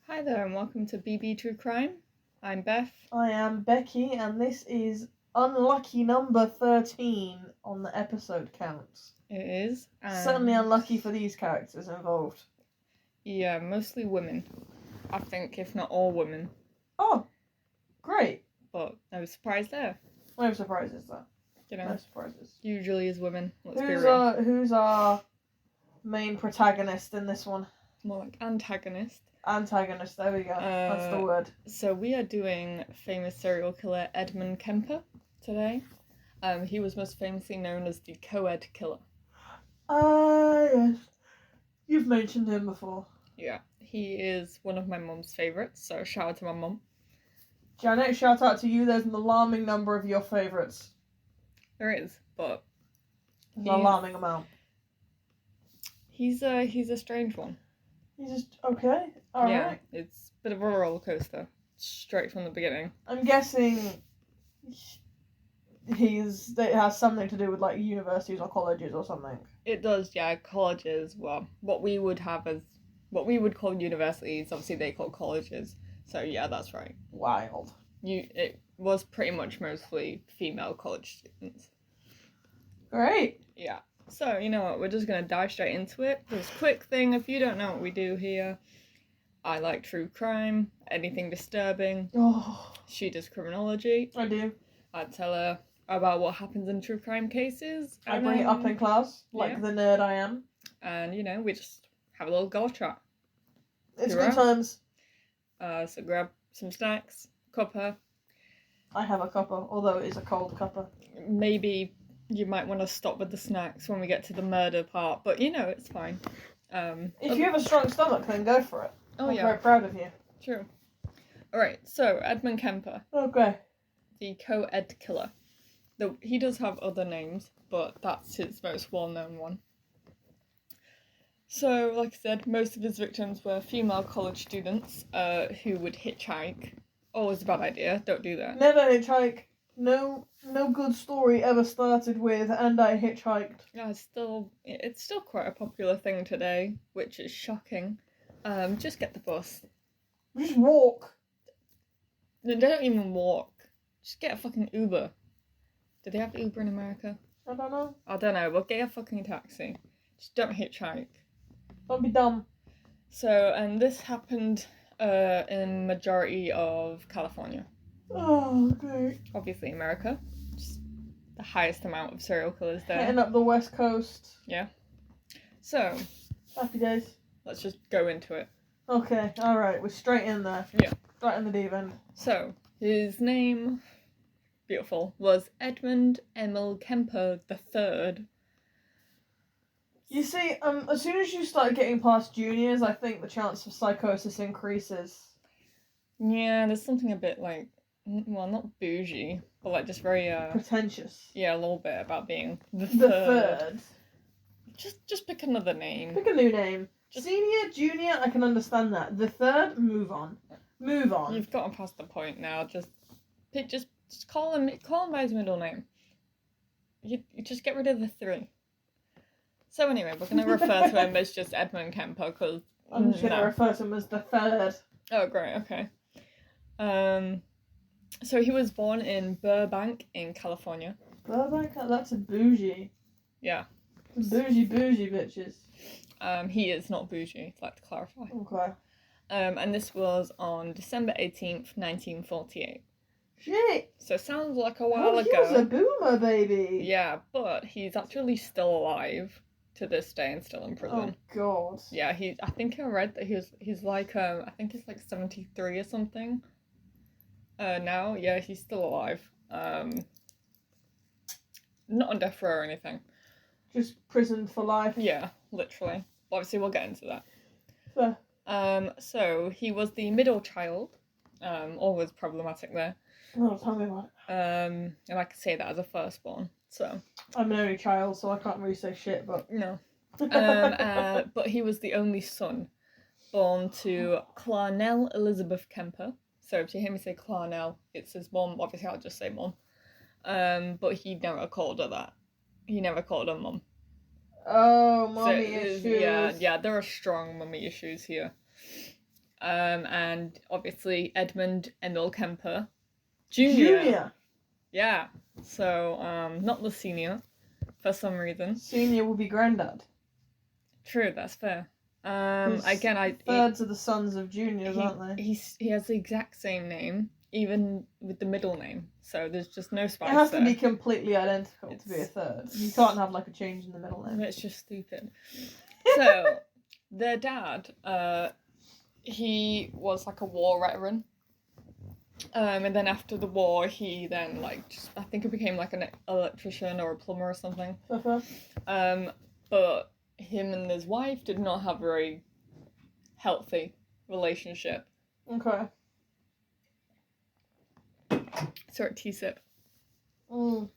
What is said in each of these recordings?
Hi there and welcome to BB True Crime. I'm Beth. I am Becky, and this is unlucky number 13 on the episode counts. It is. Certainly unlucky for these characters involved. Yeah, mostly women. I think, if not all women. Oh, great. But no surprise there. No surprises there. You know, No surprises. usually is women. Let's be real. Who's our main protagonist in this one? More like antagonist. Antagonist, there we go. That's the word. So we are doing famous serial killer Edmund Kemper today. He was most famously known as the co-ed killer. Yes. You've mentioned him before. Yeah, he is one of my mum's favourites, so shout out to my mum. Janet, shout out to you. There's an alarming number of your favourites. There is, but An alarming amount. He's a strange one. He's just okay. All right. It's a bit of a roller coaster, straight from the beginning. I'm guessing it has something to do with like universities or colleges or something. It does, yeah. Colleges, well, what we would call universities, obviously they call colleges. So yeah, that's right. Wild. It was pretty much mostly female college students. Great. Yeah. So, you know what, we're just going to dive straight into it. Just a quick thing, if you don't know what we do here, I like true crime, anything disturbing. Oh, She does criminology. I do. I tell her about what happens in true crime cases. I bring it up in class, like the nerd I am. And, you know, we just have a little golf chat. It's good times. So grab some snacks, cuppa. I have a cuppa, although it is a cold cuppa. Maybe you might want to stop with the snacks when we get to the murder part, but you know, it's fine. If you have a strong stomach, then go for it. I'm very proud of you. True. Alright, so Edmund Kemper. Okay. The co-ed killer. He does have other names, but that's his most well-known one. So, like I said, most of his victims were female college students who would hitchhike. Always a bad idea, don't do that. Never hitchhike. No good story ever started with, and I hitchhiked. Yeah, it's still quite a popular thing today, which is shocking. Just get the bus. Just walk. No, they don't even walk. Just get a fucking Uber. Do they have Uber in America? I don't know. I don't know, but get a fucking taxi. Just don't hitchhike. Don't be dumb. So, and this happened in majority of California. Oh, great. Obviously America. Just the highest amount of serial killers there. Hitting up the West Coast. Yeah. So, happy days. Let's just go into it. Okay, alright, we're straight in there. Yeah. Right in the deep end. So, his name, beautiful, was Edmund Emil Kemper III. You see, as soon as you start getting past juniors, I think the chance of psychosis increases. Yeah, there's something a bit like, well, not bougie, but like just very pretentious. Yeah, a little bit about being the third. Just pick another name. Pick a new name. Senior, junior, I can understand that. The third, move on. Move on. You've gotten past the point now. Just call him by his middle name. You just get rid of the 3. So anyway, we're gonna refer to him as just Edmund Kemper because I'm just gonna refer to him as the third. Oh great, okay. So he was born in Burbank in California. Burbank? That's a bougie. Yeah. Bougie bitches. He is not bougie, I'd like to clarify. Okay. And this was on December 18th, 1948. Shit! So sounds like a while ago. He was a boomer, baby! Yeah, but he's actually still alive to this day and still in prison. Oh, God. Yeah, I think I read that he's like, I think he's like 73 or something. Now, yeah, he's still alive. Not on death row or anything. Just prison for life? Yeah, literally. Obviously, we'll get into that. Fair. So, he was the middle child. Always problematic there. Oh, tell me about it. And I can say that as a firstborn, so. I'm an only child, so I can't really say shit, but. No. But he was the only son born to Clarnell Elizabeth Kemper. So if you hear me say Clarnell, it's his mum. Obviously, I'll just say mum. But he never called her that. He never called her mum. Oh, mummy issues. Yeah, there are strong mummy issues here. And obviously Edmund Emil Kemper Jr. Junior. Yeah. So, not the senior, for some reason. Senior will be granddad. True, that's fair. 'Cause Again, thirds are the sons of juniors, aren't they? he has the exact same name, even with the middle name. So there's just no spice It has there. to be completely identical to be a third. You can't have like a change in the middle name. It's just stupid. So, their dad, he was like a war veteran. And then after the war, he then I think he became like an electrician or a plumber or something. But him and his wife did not have a very healthy relationship. Okay. Sorry, tea-sip. Mm.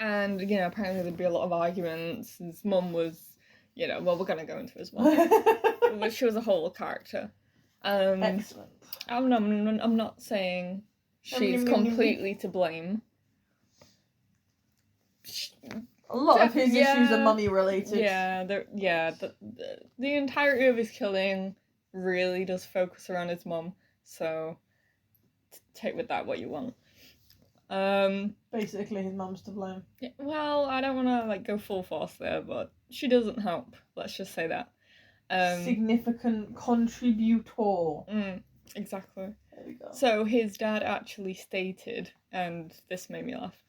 And, apparently there'd be a lot of arguments. His mum was, well, we're going to go into his mum. But she was a whole character. Excellent. I'm not saying she's completely to blame. A lot of his issues are money related. Yeah, the entirety of his killing really does focus around his mum. So take with that what you want. Basically, his mum's to blame. Yeah, well, I don't want to go full force there, but she doesn't help. Let's just say that. Significant contributor. Exactly. There we go. So his dad actually stated, and this made me laugh,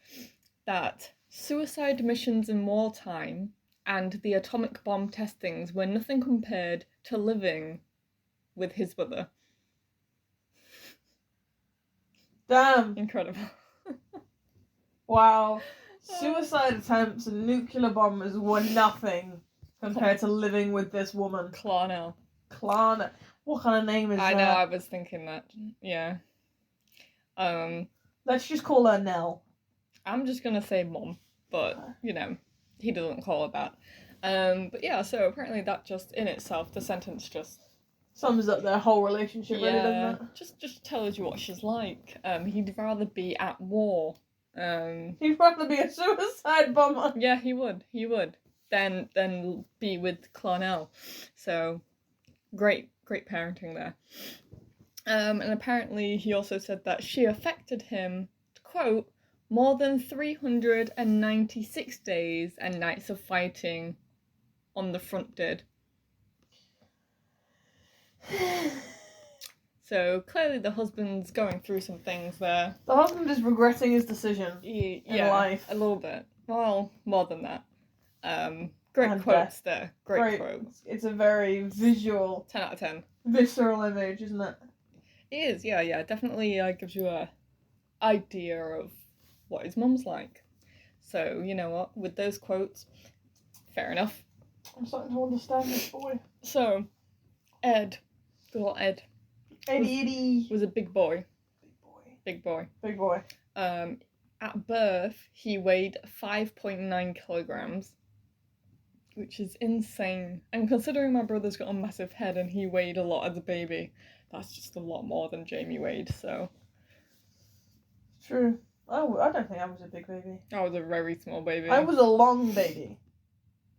that suicide missions in wartime and the atomic bomb testings were nothing compared to living with his mother. Damn. Incredible. Wow. Suicide attempts and nuclear bombers were nothing compared to living with this woman. Clarnell. Klarna. What kind of name is that? I know, I was thinking that. Yeah. Let's just call her Nell. I'm just gonna say Mom, but, he doesn't call her that. But yeah, so apparently that just, in itself, the sentence just... sums up their whole relationship, really, doesn't it? Just tells you what she's like. He'd rather be at war. He'd rather be a suicide bomber. Yeah, he would. Than be with Clarnell. So, great parenting there. And apparently he also said that she affected him, quote, more than 396 days and nights of fighting on the front did. So clearly the husband's going through some things there. The husband is regretting his decision in life. A little bit. Well, more than that. Great And quotes death. there. Great quotes. It's a very visual, 10 out of 10. visceral image, isn't it? It is, yeah. Definitely gives you a idea of what his mum's like. So, you know what? With those quotes, fair enough. I'm starting to understand this boy. So, Ed, good old Ed. Eddie. Was a big boy. Big boy. At birth, he weighed 5.9 kilograms, which is insane. And considering my brother's got a massive head and he weighed a lot as a baby, that's just a lot more than Jamie weighed, so... True. I don't think I was a big baby. I was a very small baby. I was a long baby,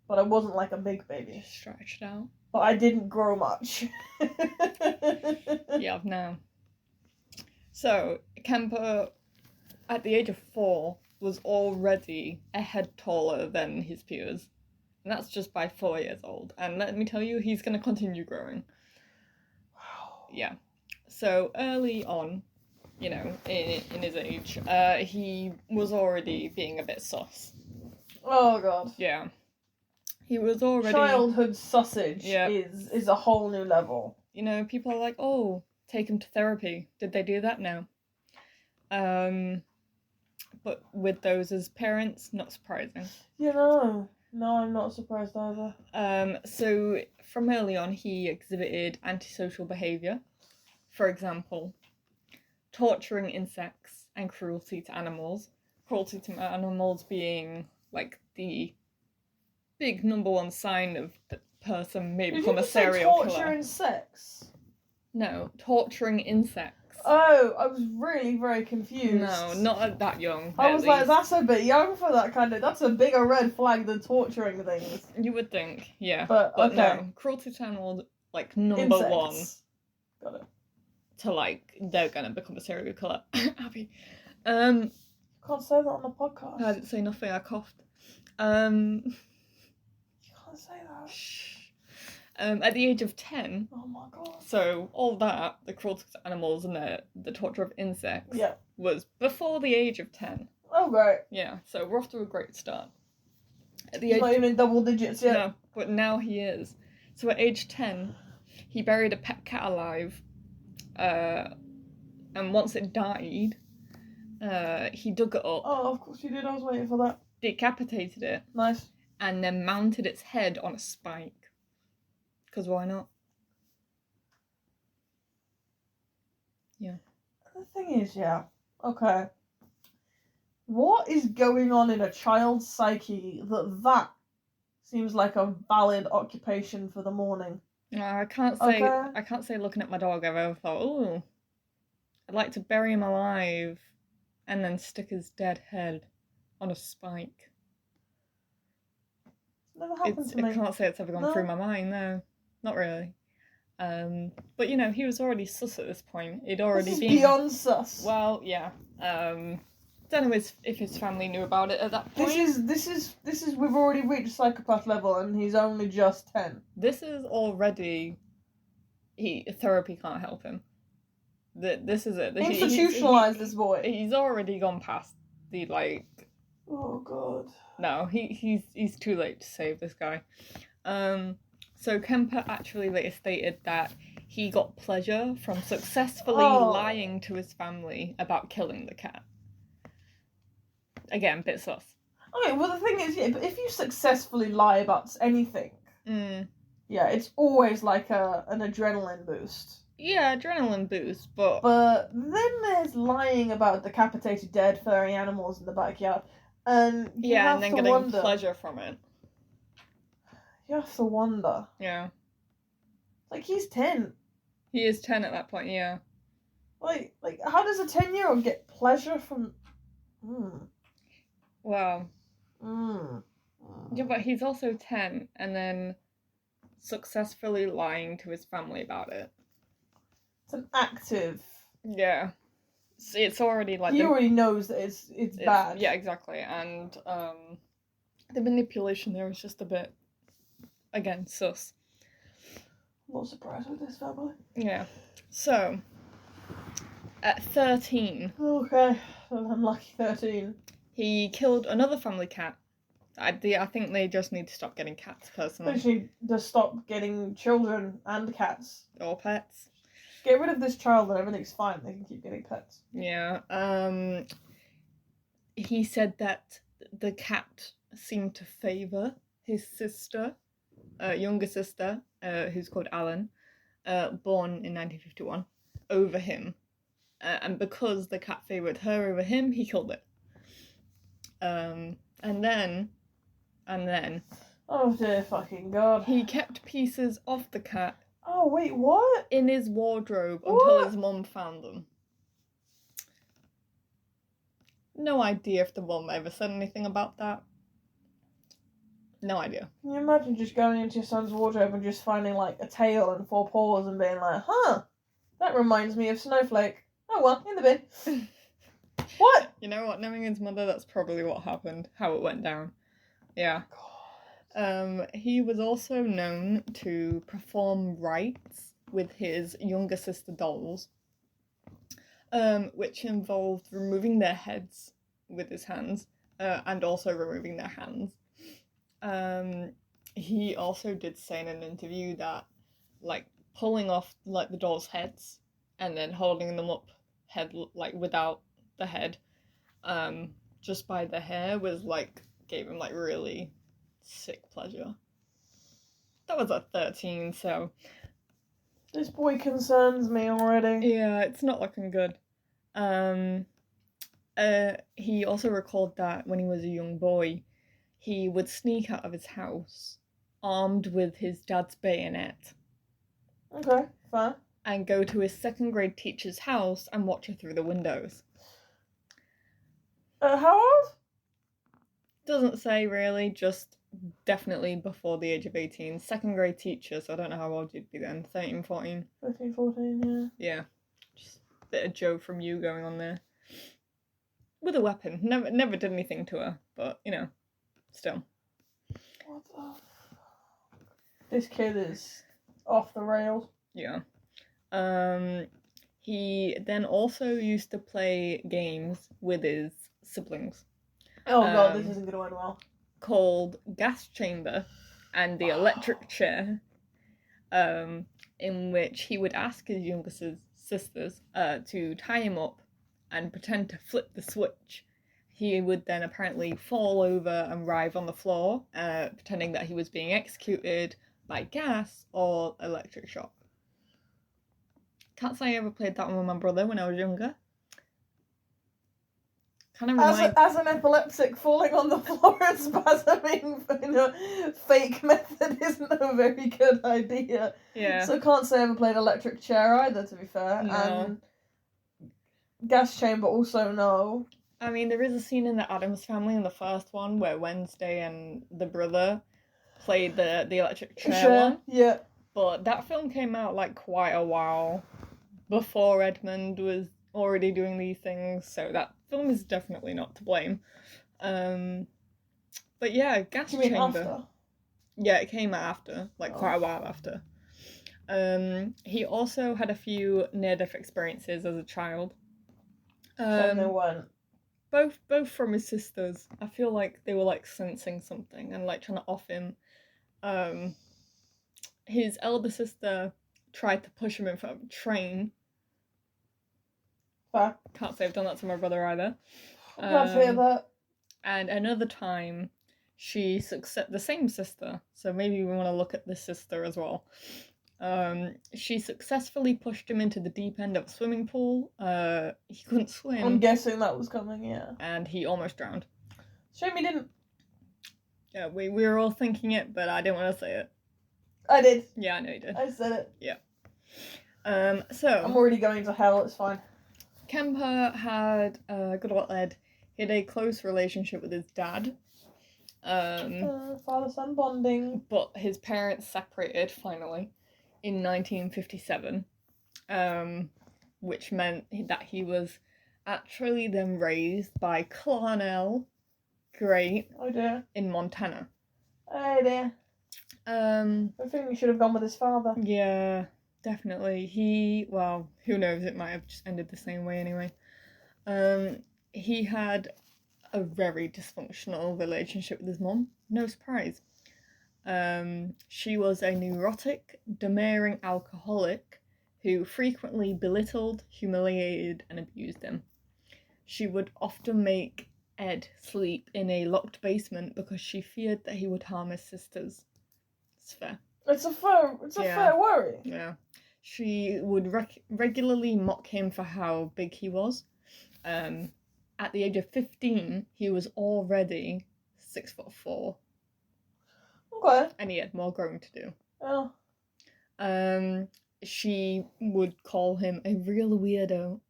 but I wasn't like a big baby. Just stretched out. But I didn't grow much. Yeah, now. So, Kemper, at the age of 4, was already a head taller than his peers. And that's just by 4 years old. And let me tell you, he's going to continue growing. Wow. Yeah. So, early on, in his age, he was already being a bit sus. Oh, God. Yeah. He was already... Childhood sausage is a whole new level. People are like, oh, take him to therapy. Did they do that? No. But with those as parents, not surprising. No, I'm not surprised either. So from early on, he exhibited antisocial behaviour. For example, torturing insects and cruelty to animals. Cruelty to animals being like the big number one sign of the person may become a serial killer. Torturing sex? No, torturing insects. Oh, I was really very confused. No, not at that young. I was like, that's a bit young for that kind of... That's a bigger red flag than torturing things. You would think, yeah. But okay. No, cruelty to animals, like, number Insects. one. to like they're gonna become a serial killer. Abby. Can't say that on the podcast. I didn't say nothing, I coughed. You can't say that. Shh. At the age of 10, Oh my god. so all that, the cruelty to animals and the torture of insects, Yeah. was before the age of 10. Oh, great. Yeah, so we're off to a great start. At the He's not even in double digits yet. No, but now he is. So at age 10, he buried a pet cat alive, and once it died, he dug it up, Oh, of course you did. I was waiting for that. decapitated it, Nice. and then mounted its head on a spike. Because why not? Yeah. The thing is, yeah. Okay. What is going on in a child's psyche that seems like a valid occupation for the morning? I can't say. Okay. I can't say looking at my dog I've ever thought, oh, I'd like to bury him alive, and then stick his dead head on a spike. Never happened to me. I can't say it's ever gone through my mind. No, not really. But you know, he was already sus at this point. He'd already This is been beyond sus. Well, yeah. Don't know if his family knew about it at that point. This is we've already reached psychopath level, and he's only just 10. This is already therapy can't help him. This is it. Institutionalize this boy. He's already gone past the like. Oh god. No, he's too late to save this guy. So Kemper actually later stated that he got pleasure from successfully lying to his family about killing the cat. Again, bit sus. Okay, well the thing is, yeah, but if you successfully lie about anything, yeah, it's always like an adrenaline boost. Yeah, adrenaline boost, but then there's lying about decapitated dead furry animals in the backyard, and and then getting pleasure from it. You have to wonder. Yeah. Like, he's 10. He is 10 at that point, yeah. Like how does a 10-year-old get pleasure from... Well. Yeah, but he's also 10, and then successfully lying to his family about it. It's an active... Yeah. It's already like... He already knows that it's bad. Yeah, exactly. And the manipulation there is just a bit... Again, sus. I'm not surprised with this family. Yeah. So, at 13... Okay, unlucky 13. He killed another family cat. I think they just need to stop getting cats, personally. They just need to stop getting children and cats. Or pets. Get rid of this child and everything's fine. They can keep getting pets. Yeah. He said that the cat seemed to favour his sister, younger sister, who's called Alan, born in 1951, over him. And because the cat favoured her over him, he killed it. And then... Oh dear fucking god. He kept pieces of the cat... Oh wait, what? In his wardrobe until his mum found them. No idea if the mum ever said anything about that. No idea. Can you imagine just going into your son's wardrobe and just finding like a tail and 4 paws and being like, huh, that reminds me of Snowflake. Oh well, in the bin. What? You know what, knowing his mother, that's probably what happened, how it went down. Yeah. He was also known to perform rites with his younger sister dolls, which involved removing their heads with his hands, and also removing their hands. He also did say in an interview that, like, pulling off, like, the dolls' heads and then holding them up like, without the head, just by the hair was, like, gave him, like, really sick pleasure. That was at 13, so... This boy concerns me already. Yeah, it's not looking good. He also recalled that when he was a young boy, he would sneak out of his house, armed with his dad's bayonet. Okay, fine. And go to his 2nd grade teacher's house and watch her through the windows. How old? Doesn't say really, just definitely before the age of 18. 2nd grade teacher, so I don't know how old you'd be then. 13, 14? 13, 14, yeah. Yeah. Just a bit of Joe from you going on there. With a weapon. Never did anything to her, but, still. What the fuck? This kid is off the rails. Yeah. He then also used to play games with his siblings. Oh god, this isn't going to end well. Called Gas Chamber and the Electric Chair, in which he would ask his younger sisters to tie him up and pretend to flip the switch. He would then apparently fall over and writhe on the floor, pretending that he was being executed by gas or electric shock. Can't say I ever played that one with my brother when I was younger. Kind of as an epileptic, falling on the floor and spasming in a fake method isn't a very good idea. Yeah. So I can't say I ever played electric chair either, to be fair. No. And gas chamber also no. I mean, there is a scene in the Addams Family in the first one where Wednesday and the brother played the electric chair one. Yeah. But that film came out like quite a while before Edmund was already doing these things, so that film is definitely not to blame. But yeah, gas You mean chamber. after? Yeah, it came after, quite a while after. He also had a few near-death experiences as a child. So they weren't. Both from his sisters. I feel like they were sensing something and trying to off him. His elder sister tried to push him in front of a train. Fair. Can't say I've done that to my brother either. I'm glad to hear that. And another time, the same sister, so maybe we want to look at this sister as well. She successfully pushed him into the deep end of a swimming pool. He couldn't swim. I'm guessing that was coming, yeah. And he almost drowned. Shame he didn't. Yeah, we were all thinking it, but I didn't want to say it. I did. Yeah, I know you did. I said it. Yeah. So I'm already going to hell, it's fine. Kemper had, good old Ed, he had a close relationship with his dad. Father-son bonding. But his parents separated, finally, in 1957. Which meant that he was actually then raised by Clarnell Great Oh dear. in Montana. Oh dear. I think he should have gone with his father. Yeah, definitely. Who knows, it might have just ended the same way anyway. He had a very dysfunctional relationship with his mum. No surprise. She was a neurotic, domineering alcoholic who frequently belittled, humiliated, and abused him. She would often make Ed sleep in a locked basement because she feared that he would harm his sisters. It's fair. It's a fair worry. Yeah. She would regularly mock him for how big he was. At the age of 15, he was already 6'4". Okay. And he had more growing to do. Yeah. She would call him a real weirdo.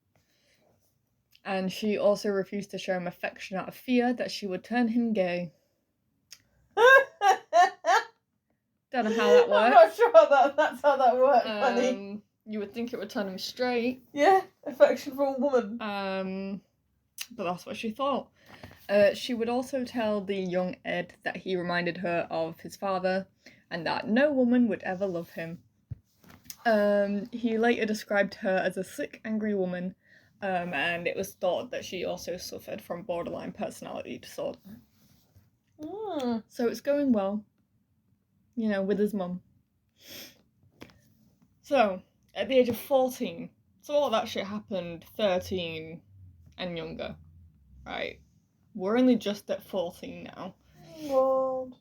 And she also refused to show him affection out of fear that she would turn him gay. Don't know how that works. I'm not sure that's how that works, buddy. You would think it would turn him straight. Yeah, affection for a woman. But that's what she thought. She would also tell the young Ed that he reminded her of his father and that no woman would ever love him. He later described her as a sick, angry woman, and it was thought that she also suffered from borderline personality disorder. So it's going well, with his mum. So, at the age of 14, so all that shit happened 13 and younger, right? We're only just at 14 now. God.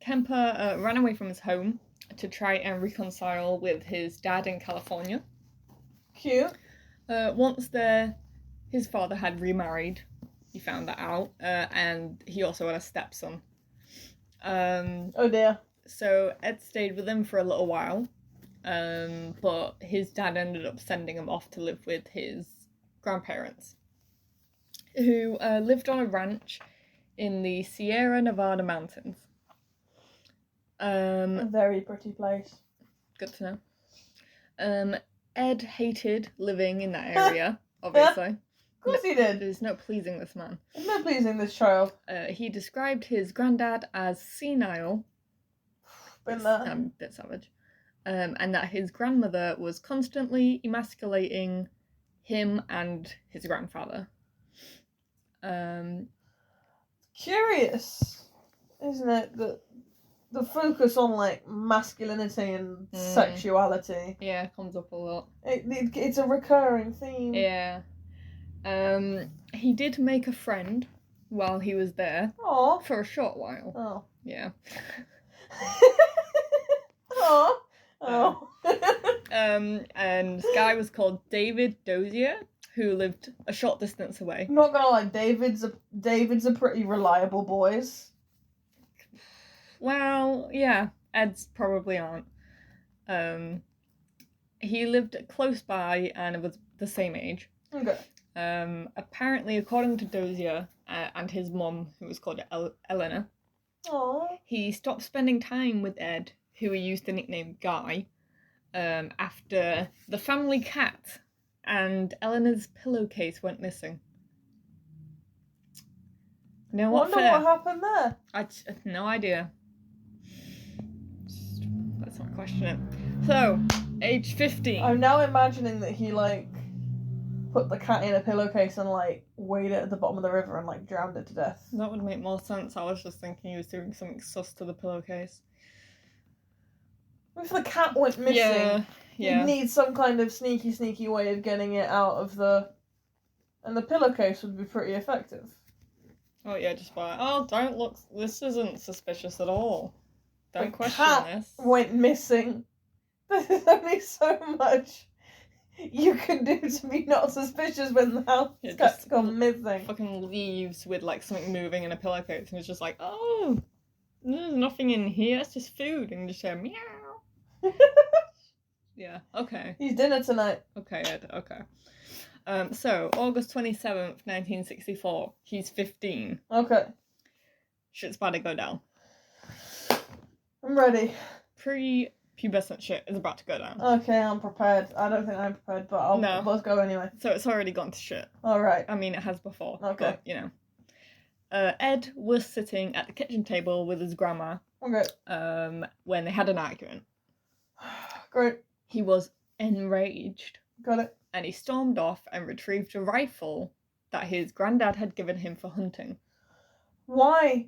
Kemper ran away from his home to try and reconcile with his dad in California. Cute. Once there, his father had remarried. He found that out, and he also had a stepson. Oh dear. So Ed stayed with him for a little while, but his dad ended up sending him off to live with his grandparents, who lived on a ranch in the Sierra Nevada mountains. A very pretty place. Good to know. Ed hated living in that area, obviously. Of course he did. There's no pleasing this man. There's no pleasing this child. He described his granddad as senile. Been there. A bit savage. And that his grandmother was constantly emasculating him and his grandfather. Curious, isn't it, that the focus on like masculinity and sexuality. Yeah, comes up a lot. It's a recurring theme. Yeah. He did make a friend while he was there. Aww. For a short while. Oh. Yeah. Aww. Oh. And this guy was called David Dozier, who lived a short distance away. I'm not gonna lie, David's a pretty reliable boys. Well, yeah, Ed's probably aren't. He lived close by and was the same age. Okay. Apparently, according to Dozier and his mum, who was called Eleanor, Aww. he stopped spending time with Ed, who he used the nickname Guy, after the family cat and Eleanor's pillowcase went missing. No, what happened there? I have no idea. Let's not question it. So, age 15. I'm now imagining that he, like, put the cat in a pillowcase and, like, weighed it at the bottom of the river and, like, drowned it to death. That would make more sense. I was just thinking he was doing something sus to the pillowcase. If the cat went missing, yeah. you'd need some kind of sneaky way of getting it out of the... And the pillowcase would be pretty effective. Oh, yeah, just by, don't look, this isn't suspicious at all. Don't question this. Went missing. There's only so much you can do to be not suspicious when the house cat's gone missing. Fucking leaves with, like, something moving in a pillowcase, and it's just like, oh, there's nothing in here, it's just food, and you just hear meow. Yeah, okay. He's dinner tonight. Okay, Ed, okay. So, August 27th, 1964, he's 15. Okay. Shit's about to go down. I'm ready. Pre-pubescent shit is about to go down. Okay, I'm prepared. I don't think I'm prepared, but let's go anyway. So it's already gone to shit. Alright. I mean, it has before. Okay. But, you know. Ed was sitting at the kitchen table with his grandma. Okay. When they had an argument. Great. He was enraged. Got it. And he stormed off and retrieved a rifle that his granddad had given him for hunting. Why?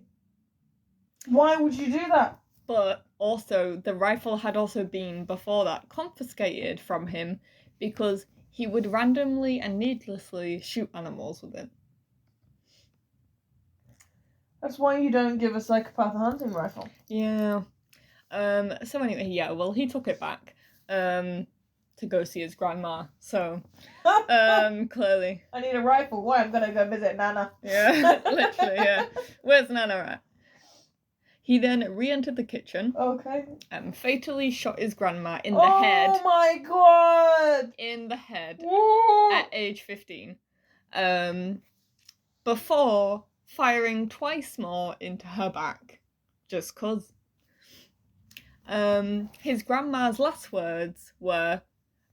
Why would you do that? But also, the rifle had also been, before that, confiscated from him because he would randomly and needlessly shoot animals with it. That's why you don't give a psychopath a hunting rifle. Yeah. So anyway, yeah, well, he took it back to go see his grandma. So, clearly. I need a rifle. Why? I'm gonna go visit Nana. Yeah, literally, yeah. Where's Nana at? He then re-entered the kitchen. Okay. And fatally shot his grandma in the head. Oh my god! In the head. Whoa. At age 15. Before firing twice more into her back. Just 'cause. His grandma's last words were,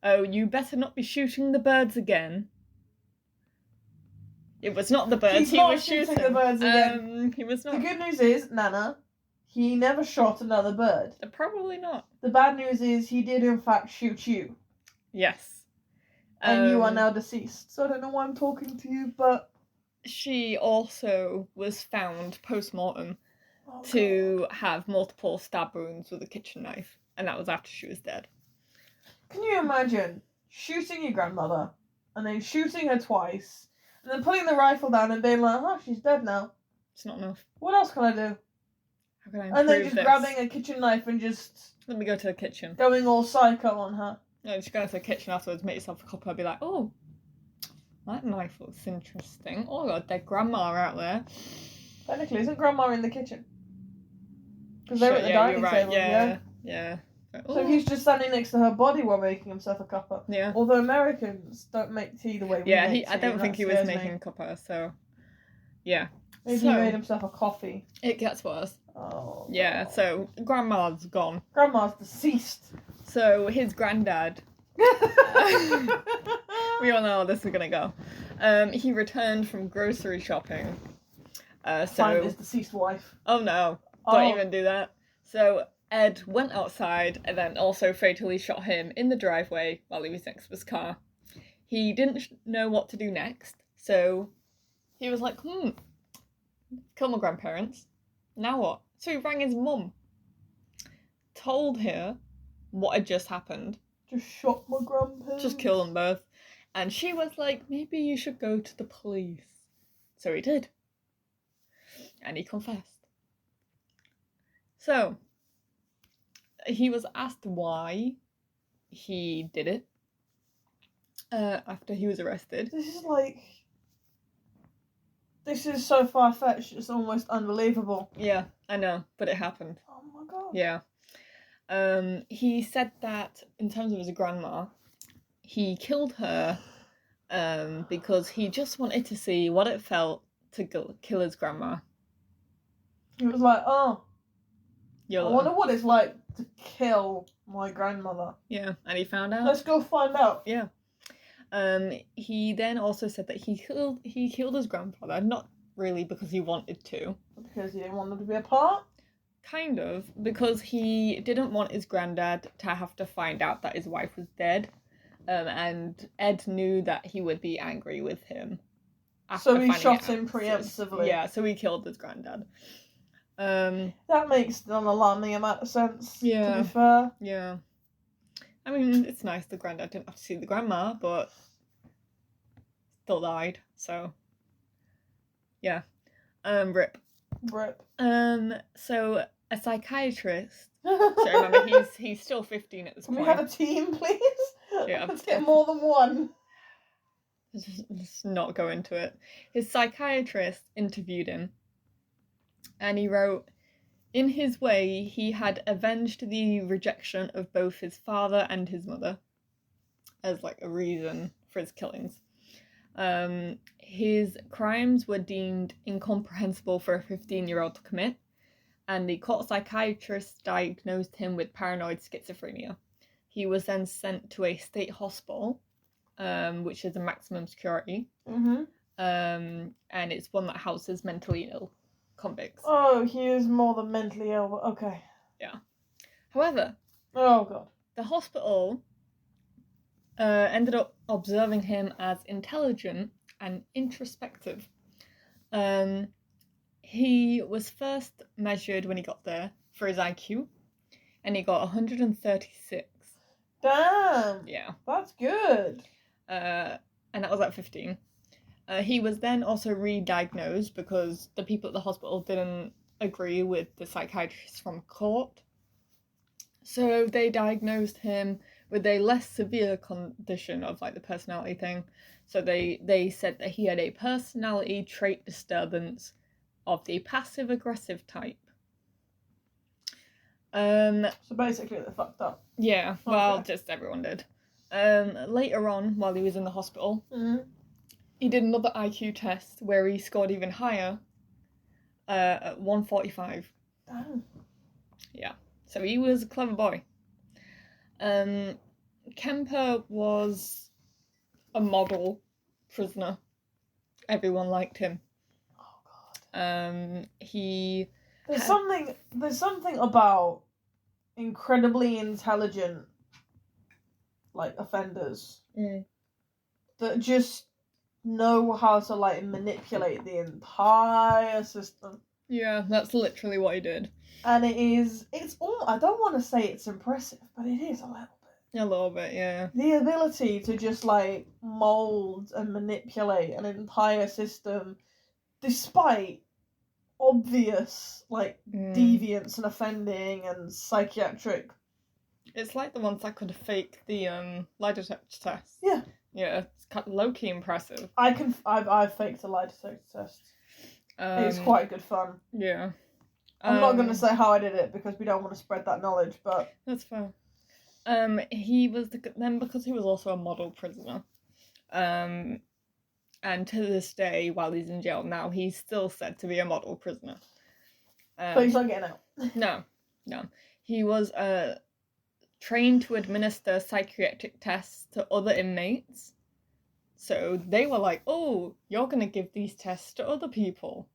"Oh, you better not be shooting the birds again." It was not the birds he was shooting. The birds again. He was not. The good news is, Nana, he never shot another bird. Probably not. The bad news is he did in fact shoot you. Yes. And you are now deceased. So I don't know why I'm talking to you, but... She also was found post-mortem to have multiple stab wounds with a kitchen knife. And that was after she was dead. Can you imagine shooting your grandmother and then shooting her twice and then putting the rifle down and being like, oh, she's dead now. It's not enough. What else can I do? How can I improve and then just this? grabbing a kitchen knife and just... Let me go to the kitchen. Going all psycho on her. No, just go to the kitchen afterwards, make yourself a cup and be like, oh, that knife looks interesting. Oh, got a dead grandma out there. Technically, isn't grandma in the kitchen? Because they were at the dining table, yeah. So he's just standing next to her body while making himself a cuppa. Yeah. Although Americans don't make tea the way we make tea. I don't think he was making cuppa, so... Yeah. Maybe he made himself a coffee. It gets worse. Oh. Yeah, so grandma's gone. Grandma's deceased. So his granddad We all know how this is gonna go. He returned from grocery shopping. Find his deceased wife. Oh no, don't even do that. So Ed went outside and then also fatally shot him in the driveway while he was next to his car. He didn't know what to do next, so he was like, kill my grandparents. Now what? So he rang his mum. Told her what had just happened. Just shot my grandparents. Just kill them both. And she was like, maybe you should go to the police. So he did. And he confessed. So, he was asked why he did it after he was arrested. This is so far-fetched, it's almost unbelievable. Yeah, I know, but it happened. Oh my god. Yeah. He said that, in terms of his grandma, he killed her because he just wanted to see what it felt to kill his grandma. He was like, I YOLO. wonder what it's like to kill my grandmother. Yeah, and he found out. Let's go find out. Yeah. He then also said that he killed his grandfather, not really because he wanted to. Because he didn't want them to be apart? Kind of, because he didn't want his granddad to have to find out that his wife was dead. And Ed knew that he would be angry with him. So he shot him preemptively. Yeah, so he killed his granddad. That makes an alarming amount of sense, to Yeah. be fair. Yeah. I mean, it's nice the granddad didn't have to see the grandma, but still died, so yeah. Rip. So a psychiatrist. So remember, he's still 15 at this Can point. we have a team, please? Yeah. Let's get more than one. Let's not go into it. His psychiatrist interviewed him, and he wrote, in his way, he had avenged the rejection of both his father and his mother as like a reason for his killings. His crimes were deemed incomprehensible for a 15-year-old to commit, and the court psychiatrist diagnosed him with paranoid schizophrenia. He was then sent to a state hospital, which is a maximum security, Mm-hmm. and it's one that houses mentally ill convicts. Oh, he is more than mentally ill, but okay. Yeah. However, oh god, the hospital ended up observing him as intelligent and introspective. He was first measured when he got there for his IQ, and he got 136. Damn. Yeah. That's good. And that was at 15. He was then also re-diagnosed because the people at the hospital didn't agree with the psychiatrist from court. So they diagnosed him with a less severe condition of like the personality thing. So they said that he had a personality trait disturbance of the passive-aggressive type. So basically they're fucked up. Yeah, well, just everyone did. Later on, while he was in the hospital, he did another IQ test where he scored even higher, at 145. Damn. Yeah, so he was a clever boy. Kemper was a model prisoner. Everyone liked him. Oh god. There's something about incredibly intelligent like offenders that just know how to like manipulate the entire system. Yeah, that's literally what he did. And it's all, I don't want to say it's impressive, but it is a little bit. A little bit, yeah. The ability to just like mold and manipulate an entire system despite obvious like deviance and offending and psychiatric. It's like the ones that could fake the lie detector test. Yeah. Yeah, it's kind of low-key impressive. I've faked a lie detector test. It's quite good fun. Yeah. I'm not going to say how I did it because we don't want to spread that knowledge, but that's fair. He was then because he was also a model prisoner. And to this day, while he's in jail now, he's still said to be a model prisoner. But he's not getting out. No. He was trained to administer psychiatric tests to other inmates. So they were like, oh, you're going to give these tests to other people.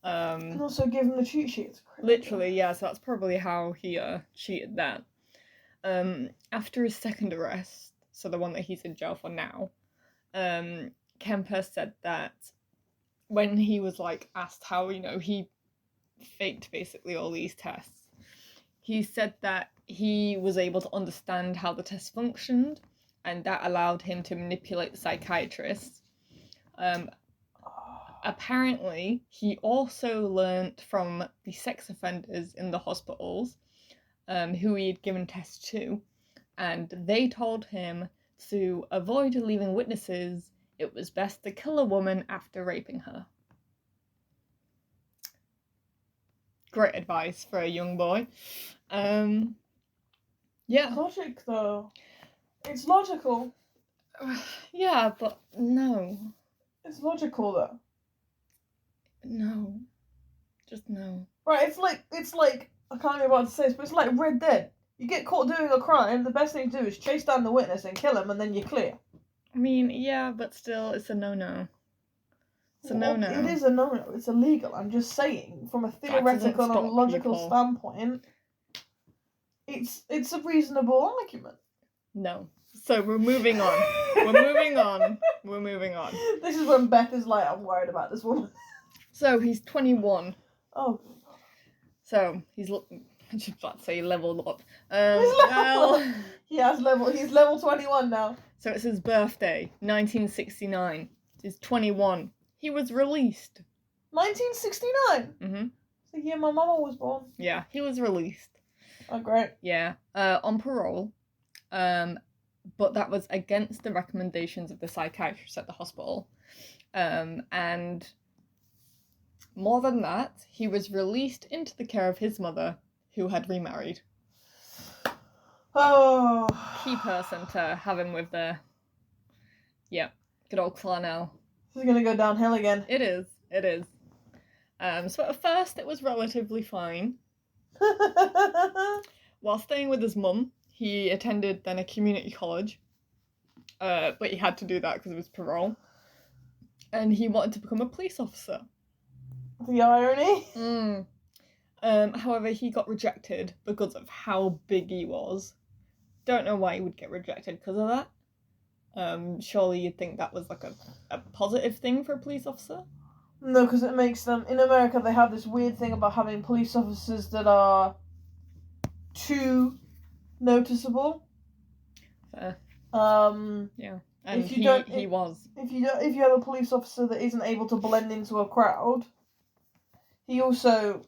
And also give them the cheat sheets. Literally, yeah, so that's probably how he cheated that. After his second arrest, so the one that he's in jail for now, Kemper said that when he was like asked how, he faked basically all these tests, he said that he was able to understand how the test functioned, and that allowed him to manipulate the psychiatrists. Apparently, he also learnt from the sex offenders in the hospitals, who he had given tests to, and they told him to avoid leaving witnesses. It was best to kill a woman after raping her. Great advice for a young boy. Yeah. Logic, though. It's logical. Yeah, but no. It's logical, though. No. Just no. Right, it's like, I can't be about to say this, but it's like Red Dead. You get caught doing a crime, the best thing to do is chase down the witness and kill him, and then you're clear. I mean, yeah, but still, it's a no-no. It's a no-no. It is a no-no. It's illegal. I'm just saying, from a theoretical and a logical standpoint, it's a reasonable argument. No. So we're moving on. We're moving on. This is when Beth is like, I'm worried about this woman. So he's 21. Oh. So he's I should about to say leveled up. He's level 21 now. So it's his birthday, 1969. He's 21. He was released. 1969? Mm-hmm. It's the year my mama was born. Yeah, he was released. Oh, great. Yeah, on parole. But that was against the recommendations of the psychiatrist at the hospital. And more than that, he was released into the care of his mother, who had remarried. Oh. Key person to have him with the... Yeah, good old Clarnell. This is going to go downhill again. It is. So at first it was relatively fine. While staying with his mum, he attended then a community college. But he had to do that because of his parole. And he wanted to become a police officer. The irony. However, he got rejected because of how big he was. Don't know why he would get rejected because of that. Surely you'd think that was like a positive thing for a police officer? No, because it makes them... In America, they have this weird thing about having police officers that are too noticeable. Fair. Yeah. And if you he was. If you have a police officer that isn't able to blend into a crowd, he also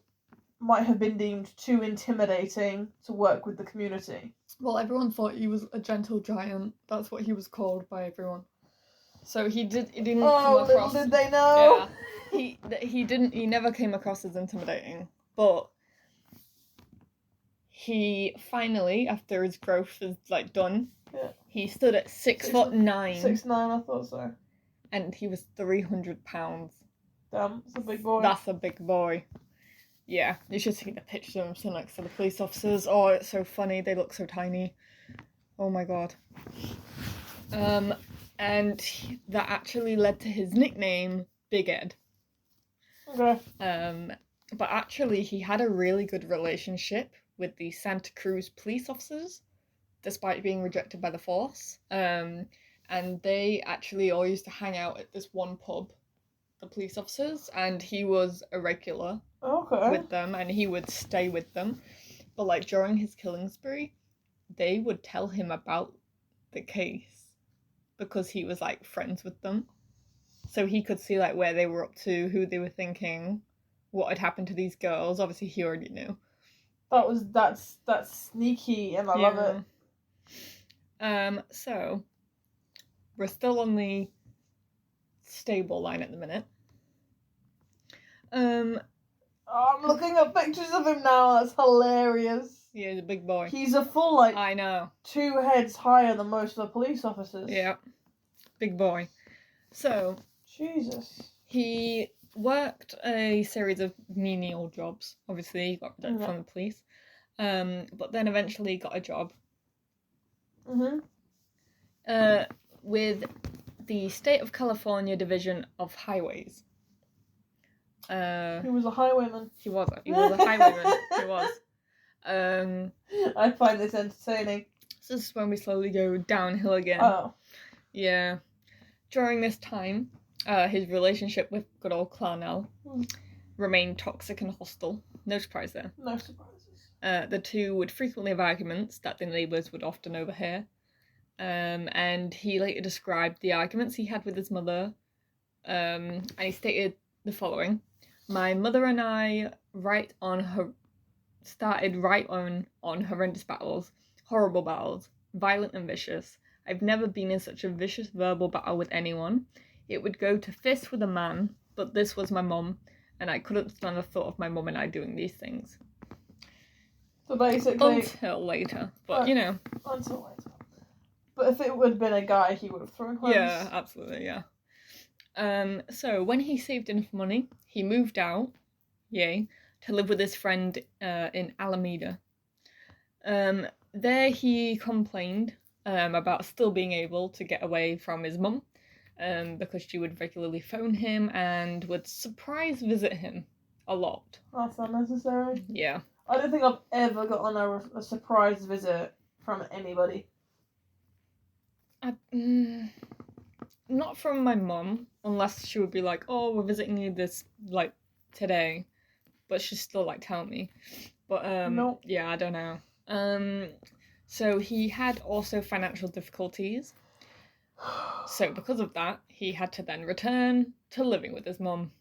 might have been deemed too intimidating to work with the community. Well, everyone thought he was a gentle giant. That's what he was called by everyone. So he didn't come across... little did they know! Yeah. He never came across as intimidating. But he finally, after his growth is done, he stood at 6'9". 6'9", I thought so. And he was 300 pounds. Damn, that's a big boy. That's a big boy. Yeah, you should see the picture of him sitting next to the police officers. Oh, it's so funny. They look so tiny. Oh my god. And that actually led to his nickname, Big Ed. Okay. But actually, he had a really good relationship with the Santa Cruz police officers, despite being rejected by the force. And they actually all used to hang out at this one pub, the police officers, and he was a regular with them, and he would stay with them. But during his killing spree, they would tell him about the case because he was friends with them, so he could see where they were up to, who they were thinking, what had happened to these girls. Obviously he already knew. That's sneaky, and I love it. So we're still on the stable line at the minute. I'm looking at pictures of him now. That's hilarious. Yeah, he's a big boy. He's a full, I know. 2 heads higher than most of the police officers. Yeah. Big boy. So... Jesus. He worked a series of menial jobs. Obviously, he got rejected from the police. But then eventually got a job with the State of California Division of Highways. He was a highwayman. He was a highwayman. He was. I find this entertaining. So this is when we slowly go downhill again. Oh. Yeah. During this time, his relationship with good old Clarnell remained toxic and hostile. No surprise there. No surprises. The two would frequently have arguments that the neighbours would often overhear. And he later described the arguments he had with his mother. And he stated the following: "My mother and I started right on horrendous battles, horrible battles, violent and vicious. I've never been in such a vicious verbal battle with anyone. It would go to fist with a man, but this was my mum, and I couldn't stand the thought of my mum and I doing these things." So basically... Until later, but you know. Until later. But if it would have been a guy, he would have thrown clothes. Yeah, absolutely, yeah. So when he saved enough money, he moved out, yay, to live with his friend in Alameda. There he complained about still being able to get away from his mum, because she would regularly phone him and would surprise visit him a lot. That's unnecessary. Yeah. I don't think I've ever gotten a surprise visit from anybody. Not from my mum, unless she would be like, "Oh, we're visiting you this, like, today," but she'd still, like, tell me. But, Nope. Yeah, I don't know. So he had also financial difficulties. So because of that, he had to then return to living with his mum.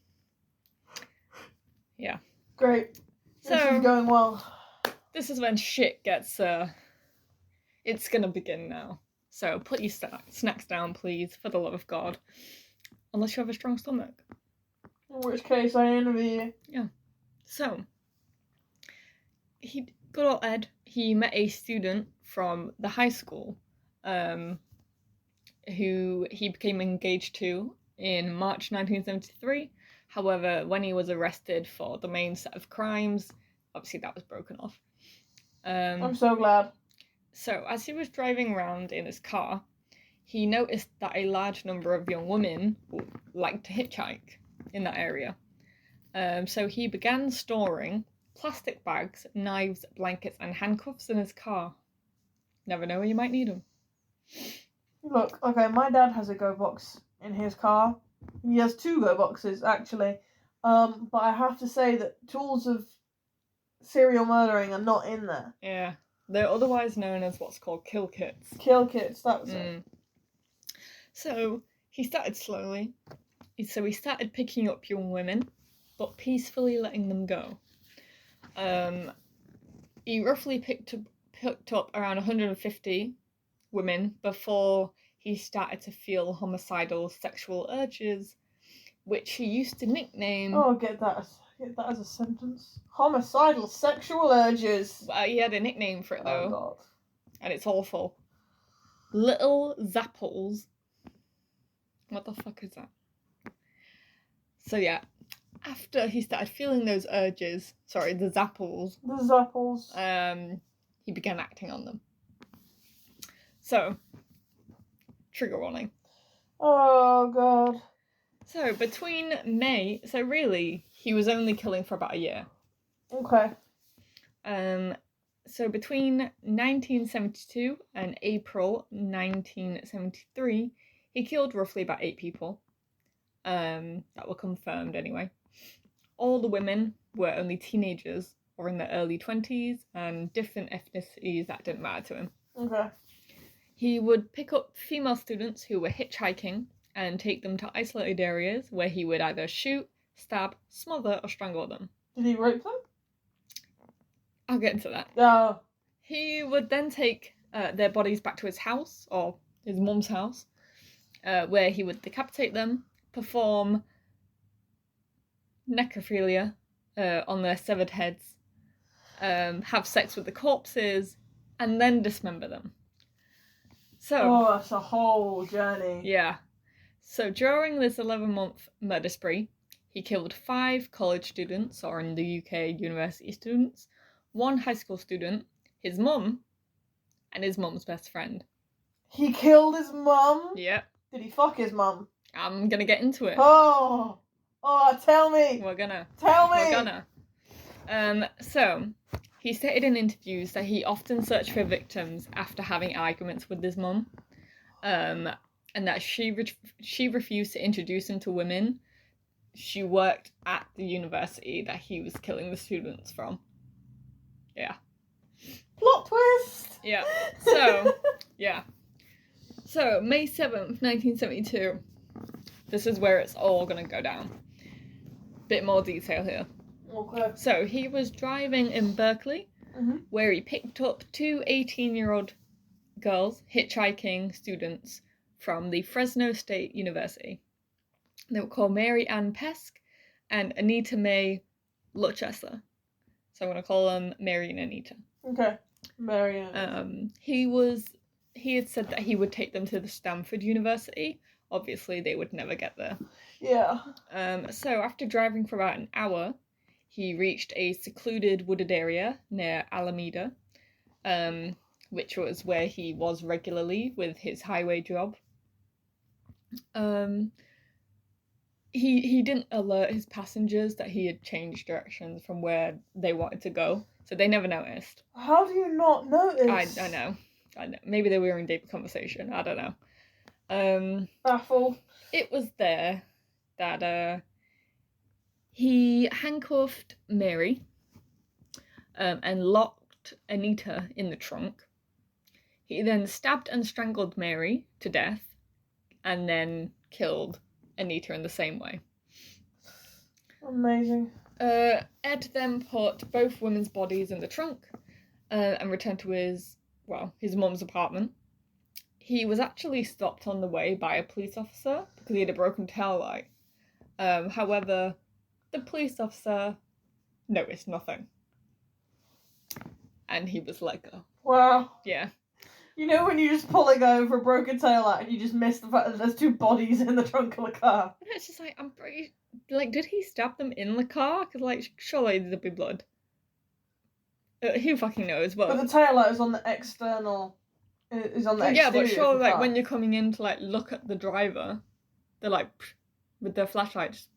Yeah. Great. So, this is going well. This is when shit gets, it's gonna begin now. So put your snacks down, please, for the love of God. Unless you have a strong stomach. In which case, I envy you. Yeah. So, good old Ed, he met a student from the high school, who he became engaged to in March 1973. However, when he was arrested for the main set of crimes, obviously that was broken off. I'm so glad. So, as he was driving around in his car, he noticed that a large number of young women liked to hitchhike in that area. So he began storing plastic bags, knives, blankets, and handcuffs in his car. Never know when you might need them. Look, okay, my dad has a go box in his car. He has 2 go boxes, actually. But I have to say that tools of serial murdering are not in there. Yeah. They're otherwise known as what's called kill kits. Kill kits, that was it. So he started slowly. So he started picking up young women, but peacefully letting them go. He roughly picked up around 150 women before he started to feel homicidal sexual urges, which he used to nickname... Oh, get that as a sentence. Homicidal sexual urges. He had a nickname for it, though. Oh, God. And it's awful. Little Zapples. What the fuck is that? So, yeah. After he started feeling those urges, the Zapples. The Zapples. He began acting on them. So, trigger warning. Oh, God. So, between May... So, really, he was only killing for about a year. Okay. So, between 1972 and April 1973, he killed roughly about 8 people. That were confirmed, anyway. All the women were only teenagers or in their early 20s and different ethnicities that didn't matter to him. Okay. He would pick up female students who were hitchhiking and take them to isolated areas where he would either shoot, stab, smother, or strangle them. Did he rape them? I'll get into that. Oh. He would then take their bodies back to his house, or his mum's house, where he would decapitate them, perform necrophilia on their severed heads, have sex with the corpses, and then dismember them. So, oh, that's a whole journey. Yeah. So during this 11-month murder spree, he killed 5 college students, or in the UK, university students, 1 high school student, his mum, and his mum's best friend. He killed his mum? Yep. Did he fuck his mum? I'm gonna get into it. Oh, tell me. We're gonna. Tell me. We're gonna. So, he stated in interviews that he often searched for victims after having arguments with his mum, and that she refused to introduce him to women. She worked at the university that he was killing the students from. Yeah. Plot twist. Yeah. So, yeah. So, May 7th, 1972. This is where it's all gonna go down. Bit more detail here. Okay. So, he was driving in Berkeley, where he picked up two 18-year-old girls, hitchhiking students, from the Fresno State University. They were called Mary Ann Pesk and Anita Mae Luchesser. So I'm going to call them Mary and Anita. Okay. Mary Ann. He had said that he would take them to the Stanford University. Obviously, they would never get there. Yeah. So after driving for about an hour, he reached a secluded wooded area near Alameda, which was where he was regularly with his highway job. He didn't alert his passengers that he had changed directions from where they wanted to go, so they never noticed. How do you not notice? I know. Maybe they were in deep conversation. I don't know. Baffled. It was there that he handcuffed Mary, and locked Anita in the trunk. He then stabbed and strangled Mary to death, and then killed Anita in the same way. Amazing. Ed then put both women's bodies in the trunk, and returned to his mum's apartment. He was actually stopped on the way by a police officer because he had a broken tail light. However, the police officer noticed nothing, and he was let go. Wow. Yeah. You know when you just pull a guy over a broken tail light and you just miss the fact that there's two bodies in the trunk of the car? And it's just like, I'm pretty... Like, did he stab them in the car? Because, like, surely there'd be blood. Who fucking knows? But the tail light is on the external... Is on the exterior. Yeah, but surely, of the like, car. when you're coming in to, like, look at the driver, they're, like, with their flashlight, just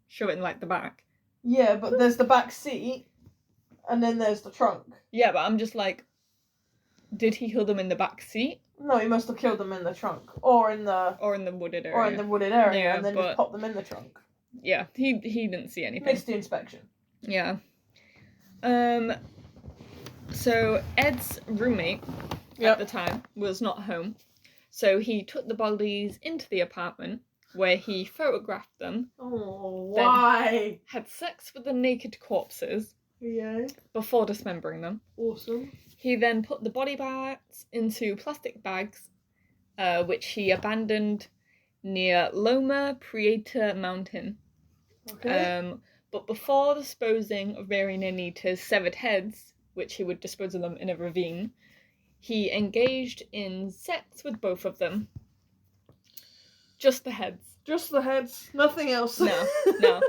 shove it in, like, the back. Yeah, but there's the back seat, and then there's the trunk. Yeah, but I'm just like... Did he kill them in the back seat? No, he must have killed them in the trunk. Or in the wooded area. Or in the wooded area, Yeah, and then just pop them in the trunk. Yeah, he didn't see anything. Missed the inspection. Yeah. So Ed's roommate at the time was not home, so he took the bodies into the apartment where he photographed them. Oh, why? Had sex with the naked corpses. Yeah. Before dismembering them. Awesome. He then put the body parts into plastic bags, which he abandoned near Loma Prieta Mountain. Okay. But before disposing of Mary and Anita's severed heads, which he would dispose of them in a ravine, he engaged in sex with both of them. Just the heads. Just the heads. Nothing else. No.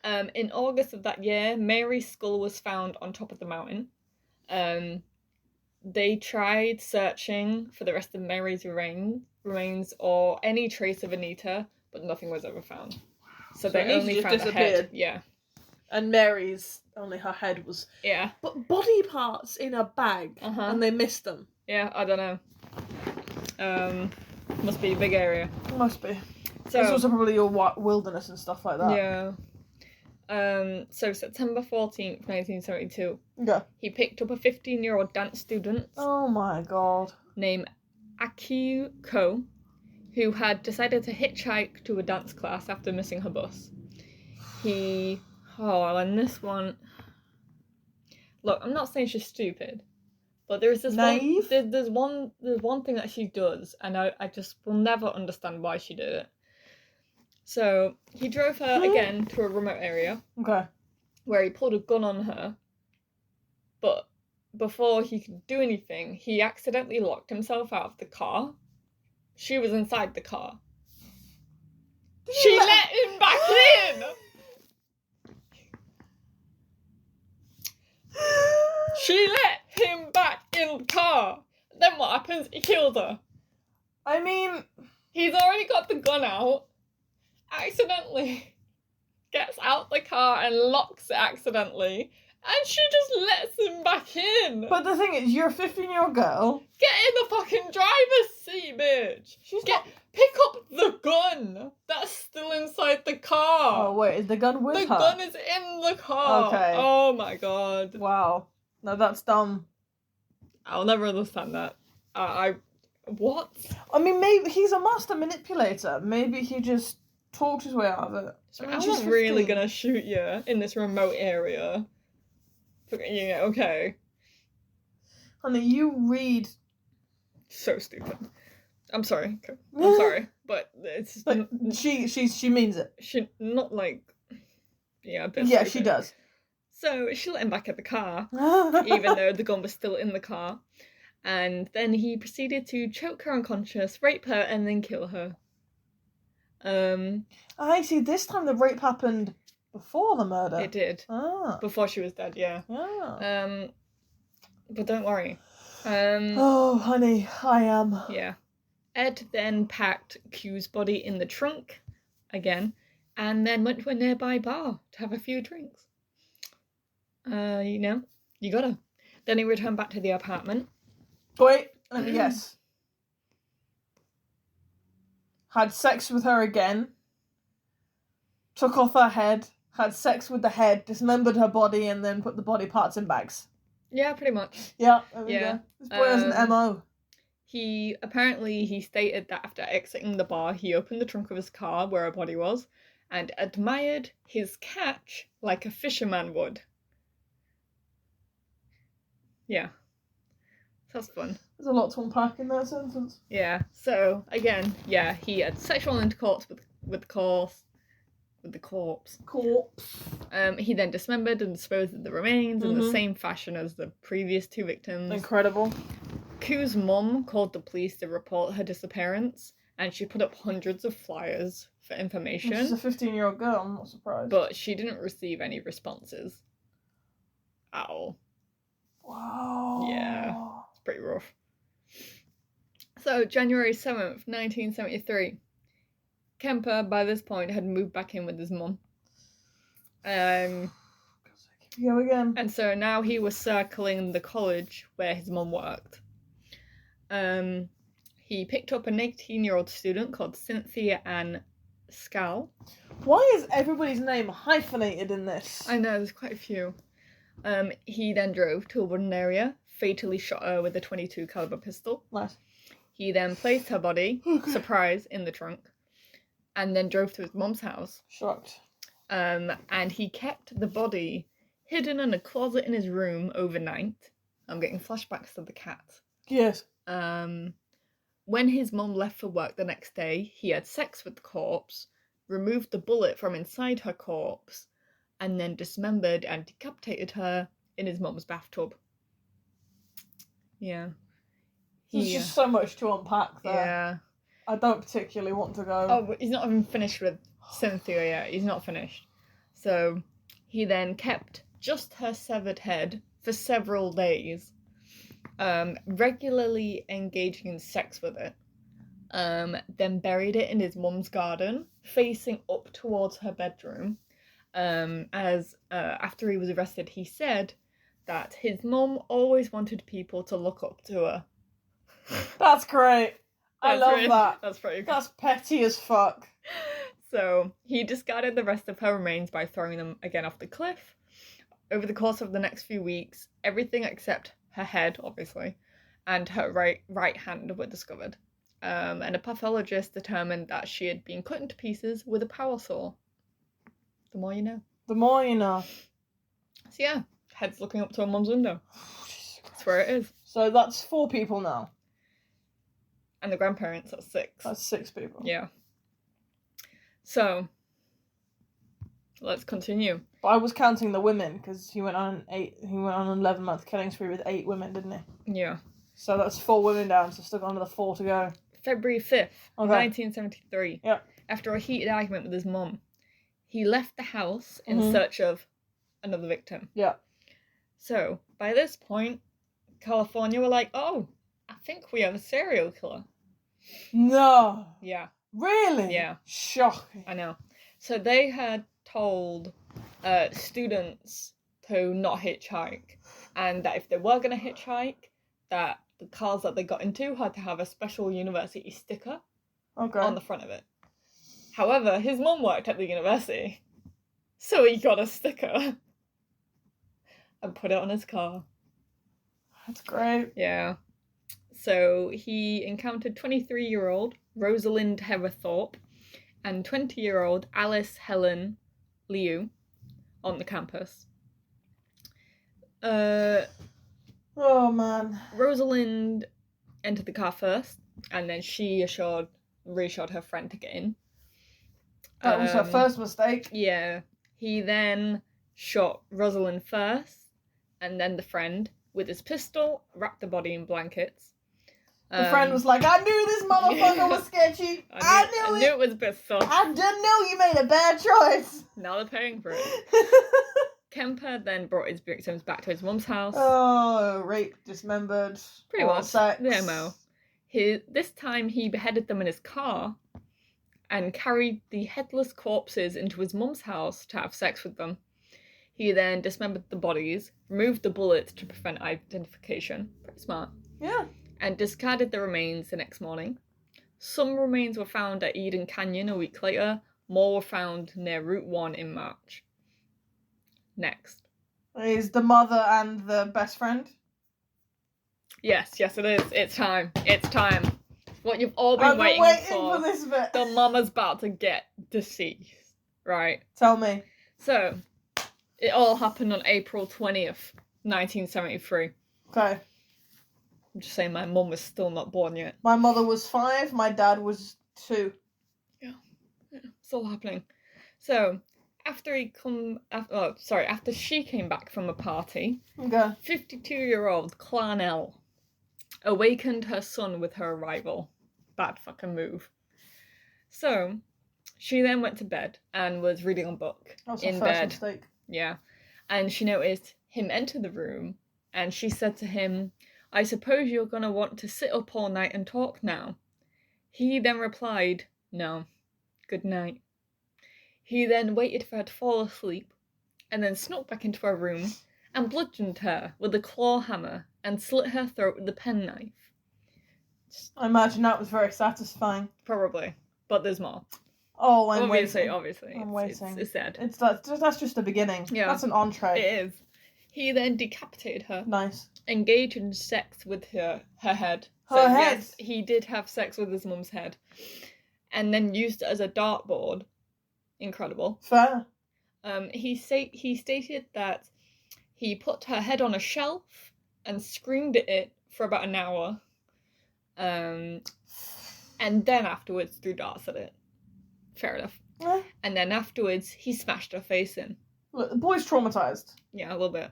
In August of that year, Mary's skull was found on top of the mountain. They tried searching for the rest of Mary's remains or any trace of Anita, but nothing was ever found. So they Anita only just found the head. disappeared. Yeah. And Mary's, only her head was... Yeah. But body parts in a bag, and they missed them. Yeah, I don't know. Must be a big area. Must be. So, it's also probably all wilderness and stuff like that. Yeah. So September 14th, 1972, he picked up a 15-year-old dance student. Oh my god. Named Akiu Ko, who had decided to hitchhike to a dance class after missing her bus. And this one... Look, I'm not saying she's stupid, but there's this Naive? There's one thing that she does, and I just will never understand why she did it. So, he drove her again to a remote area. Okay. Where he pulled a gun on her. But before he could do anything, he accidentally locked himself out of the car. She was inside the car. She let him back in! She let him back in the car! Then what happens? He killed her. I mean... He's already got the gun out, accidentally gets out the car and locks it accidentally, and she just lets him back in. But the thing is, you're a 15-year-old girl. Get in the fucking driver's seat, bitch. Pick up the gun that's still inside the car. Oh, wait, is the gun with her? The gun is in the car. Okay. Oh my god. Wow. No, that's dumb. I'll never understand that. What? I mean, maybe he's a master manipulator. Maybe he just talked his way out of it. I'm not really gonna shoot you in this remote area. Yeah, okay. Honey, you read. So stupid. I'm sorry. I'm sorry, but it's. But she means it. She not like. Yeah. A bit Yeah, stupid. she does. So she let him back at the car, even though the gun was still in the car, and then he proceeded to choke her unconscious, rape her, and then kill her. I see. This time the rape happened before the murder. It did. Ah. Before she was dead. Yeah. Yeah. But don't worry. Oh, honey, I am. Yeah. Ed then packed Q's body in the trunk again, and then went to a nearby bar to have a few drinks. You gotta. Then he returned back to the apartment. Wait, let me guess. Had sex with her again. Took off her head. Had sex with the head. Dismembered her body and then put the body parts in bags. Yeah, pretty much. Yeah, there we go. This boy has an MO. He stated that after exiting the bar, he opened the trunk of his car where her body was and admired his catch like a fisherman would. Yeah. That's fun. There's a lot to unpack in that sentence. Yeah. So, again, yeah, he had sexual intercourse with the corpse. He then dismembered and disposed of the remains in the same fashion as the previous two victims. Incredible. Q's mum called the police to report her disappearance, and she put up hundreds of flyers for information. She's a 15-year-old girl, I'm not surprised. But she didn't receive any responses at all. Wow. Yeah, it's pretty rough. So, January 7th, 1973. Kemper, by this point, had moved back in with his mum. Go again. And so now he was circling the college where his mum worked. He picked up an 18-year-old student called Cynthia Ann Scal. Why is everybody's name hyphenated in this? I know, there's quite a few. He then drove to a wooded area, fatally shot her with a .22 caliber pistol. Nice. He then placed her body, surprise, in the trunk, and then drove to his mum's house. Shocked. And he kept the body hidden in a closet in his room overnight. I'm getting flashbacks to the cat. Yes. When his mum left for work the next day, he had sex with the corpse, removed the bullet from inside her corpse, and then dismembered and decapitated her in his mum's bathtub. Yeah. There's just so much to unpack there. Yeah. I don't particularly want to go. Oh, but he's not even finished with Cynthia yet. He's not finished. So he then kept just her severed head for several days, regularly engaging in sex with it, then buried it in his mum's garden, facing up towards her bedroom. As after he was arrested, he said that his mum always wanted people to look up to her. That's great. I love that. That's pretty cool. That's petty as fuck. So he discarded the rest of her remains by throwing them again off the cliff. Over the course of the next few weeks, everything except her head, obviously, and her right hand were discovered. And a pathologist determined that she had been cut into pieces with a power saw. The more you know. The more you know. So yeah, head's looking up to her mum's window. That's where it is. So that's 4 people now. And the grandparents are 6. That's 6 people. Yeah. So, let's continue. But I was counting the women because he went on an 11-month killing spree with 8 women, didn't he? Yeah. So that's 4 women down. So still got another 4 to go. February 5th, 1973. Yeah. After a heated argument with his mum, he left the house in search of another victim. Yeah. So by this point, California were like, "Oh, I think we have a serial killer." No. Yeah. Really? Yeah. Shocking. I know. So they had told students to not hitchhike, and that if they were going to hitchhike, that the cars that they got into had to have a special university sticker on the front of it. However, his mum worked at the university, so he got a sticker and put it on his car. That's great. Yeah. So he encountered 23-year-old Rosalind Herethorpe and 20-year-old Alice Helen Liu on the campus. Oh man. Rosalind entered the car first, and then she reassured her friend to get in. That was her first mistake. Yeah. He then shot Rosalind first, and then the friend with his pistol, wrapped the body in blankets. The friend was like, I knew this motherfucker was sketchy. I knew it was a bit soft. I didn't know you made a bad choice. Now they're paying for it. Kemper then brought his victims back to his mum's house. Oh, rape, dismembered, pretty much sex. The MO. This time he beheaded them in his car and carried the headless corpses into his mum's house to have sex with them. He then dismembered the bodies, removed the bullets to prevent identification. Pretty smart. Yeah. And discarded the remains the next morning. Some remains were found at Eden Canyon a week later. More were found near Route 1 in March. Next. Is the mother and the best friend? Yes, it is. It's time. What you've all been waiting for. This bit. The mama's about to get deceased. Right. Tell me. So, it all happened on April 20th, 1973. Okay. I'm just saying my mum was still not born yet. My mother was 5, my dad was 2. Yeah. It's all happening. So, after she came back from a party, okay. 52-year-old Clarnell awakened her son with her arrival. Bad fucking move. So, she then went to bed and was reading a book in bed. Mistake. Yeah. And she noticed him enter the room, and she said to him, I suppose you're going to want to sit up all night and talk now. He then replied, no, good night. He then waited for her to fall asleep, and then snuck back into her room and bludgeoned her with a claw hammer and slit her throat with a penknife. I imagine that was very satisfying. Probably, but there's more. Oh, I'm obviously, waiting. Obviously. I'm waiting. It's sad. That's just the beginning. Yeah. That's an entree. It is. He then decapitated her. Nice. Engaged in sex with her head. Her head? Yes, he did have sex with his mum's head. And then used it as a dartboard. Incredible. Fair. He stated that he put her head on a shelf and screamed at it for about an hour. And then afterwards threw darts at it. Fair enough. Yeah. And then afterwards, he smashed her face in. Look, the boy's traumatized. Yeah, a little bit.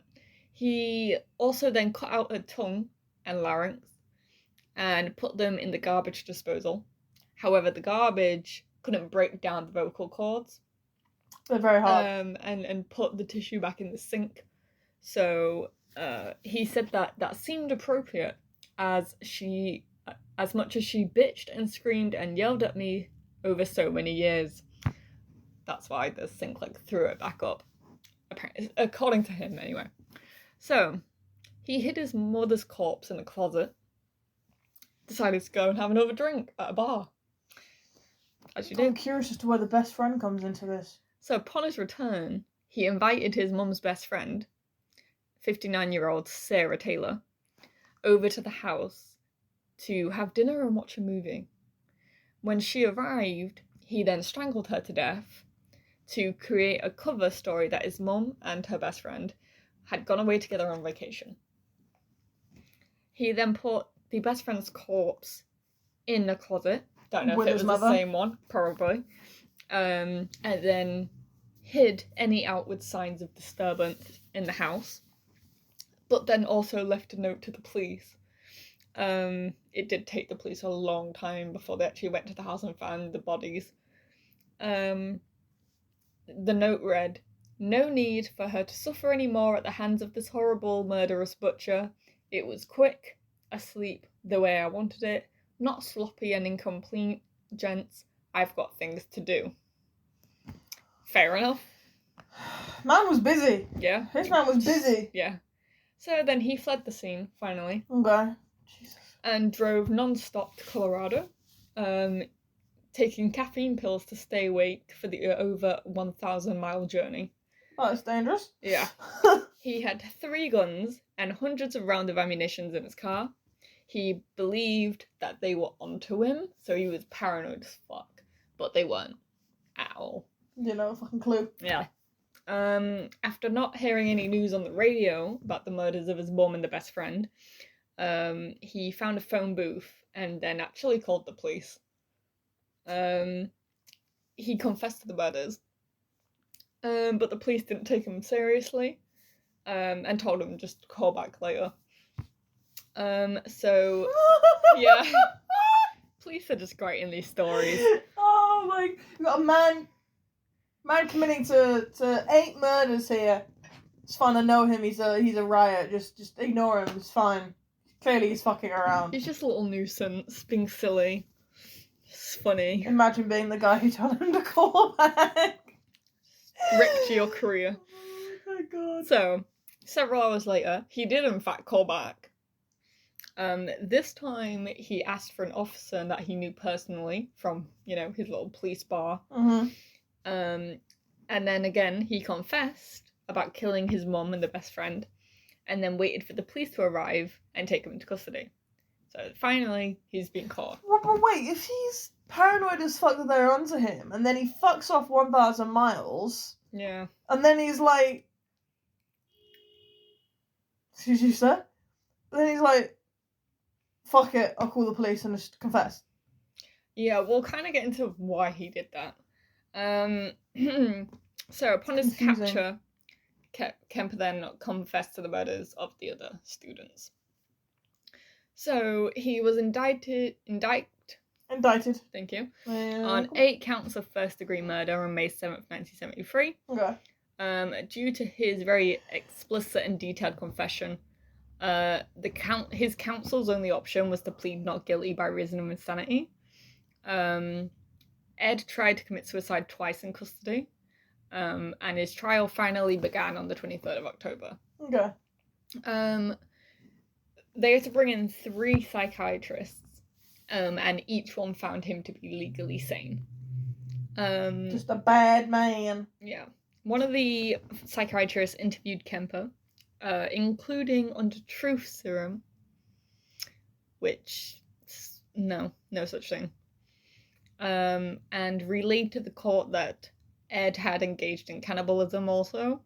He also then cut out her tongue and larynx and put them in the garbage disposal. However, the garbage couldn't break down the vocal cords. They're very hard. And put the tissue back in the sink. So he said that seemed appropriate as much as she bitched and screamed and yelled at me over so many years. That's why the sink threw it back up. Apparently, according to him, anyway. So, he hid his mother's corpse in a closet. Decided to go and have another drink at a bar. As you do. I'm curious as to where the best friend comes into this. So, upon his return, he invited his mum's best friend, 59-year-old Sarah Taylor, over to the house to have dinner and watch a movie. When she arrived, he then strangled her to death to create a cover story that his mum and her best friend had gone away together on vacation. He then put the best friend's corpse in the closet. Don't know if it was the same one, probably. And then hid any outward signs of disturbance in the house. But then also left a note to the police. It did take the police a long time before they actually went to the house and found the bodies. The note read, "No need for her to suffer any more at the hands of this horrible, murderous butcher. It was quick, asleep, the way I wanted it. not sloppy and incomplete, gents. I've got things to do. Fair enough. Man was busy. Yeah. This man was busy. Yeah. So then he fled the scene, finally. Okay. Jesus. And drove non-stop to Colorado, taking caffeine pills to stay awake for the over 1,000-mile journey. Oh, that's dangerous. Yeah. He had 3 guns and hundreds of rounds of ammunition in his car. He believed that they were onto him, so he was paranoid as fuck. But they weren't. At all. You know, fucking clue. Yeah. After not hearing any news on the radio about the murders of his mom and the best friend, he found a phone booth and then actually called the police. He confessed to the murders, but the police didn't take him seriously, and told him just to call back later. So, yeah, police are just great in these stories. Oh my, you got a man committing to 8 murders here. It's fine, I know him, he's a riot, just ignore him, it's fine. Clearly he's fucking around. He's just a little nuisance, being silly. It's funny. Imagine being the guy who told him to call back. Wrecked your career. Oh my god. So, several hours later, he did in fact call back. This time he asked for an officer that he knew personally from, his little police bar. Mm-hmm. And then again, he confessed about killing his mom and the best friend, and then waited for the police to arrive and take him into custody. So finally, he's been caught. But wait, if he's paranoid as fuck that they're onto him, and then he fucks off 1,000 miles, Yeah. and then he's like, excuse you, sir? Then he's like, fuck it, I'll call the police and just confess. Yeah, we'll kind of get into why he did that. So upon his capture, Kemper then confessed to the murders of the other students. So he was indicted, thank you, on 8 counts of first-degree murder on May 7th, 1973. Okay. Due to his very explicit and detailed confession, his counsel's only option was to plead not guilty by reason of insanity. Ed tried to commit suicide twice in custody, and his trial finally began on the 23rd of October. Okay. They had to bring in 3 psychiatrists, and each one found him to be legally sane. Just a bad man. Yeah. One of the psychiatrists interviewed Kemper, including under truth serum, which, no such thing. And relayed to the court that Ed had engaged in cannibalism also.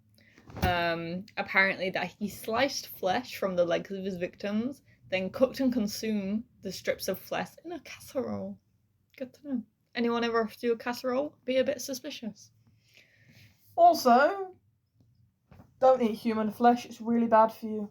Apparently that he sliced flesh from the legs of his victims, then cooked and consumed the strips of flesh in a casserole. Good to know. Anyone ever have to do a casserole? Be a bit suspicious. Also, don't eat human flesh, it's really bad for you.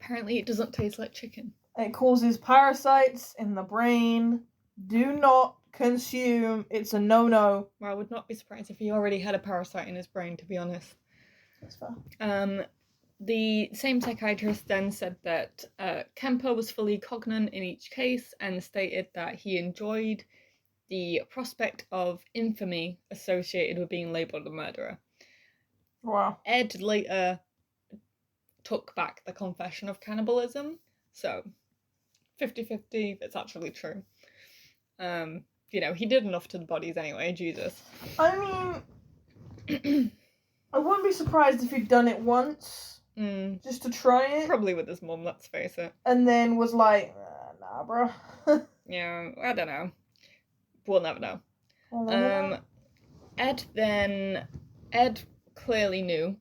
Apparently it doesn't taste like chicken. It causes parasites in the brain. Do not consume. It's a no-no. Well, I would not be surprised if he already had a parasite in his brain, to be honest. That's fair. The same psychiatrist then said that Kemper was fully cognizant in each case and stated that he enjoyed the prospect of infamy associated with being labelled a murderer. Wow. Ed later took back the confession of cannibalism, so 50-50 if it's actually true. He did enough to the bodies anyway, Jesus. I mean, I wouldn't be surprised if he'd done it once, just to try it. Probably with his mum, let's face it. And then was like, nah, bro. Yeah, I don't know. We'll never know. Ed clearly knew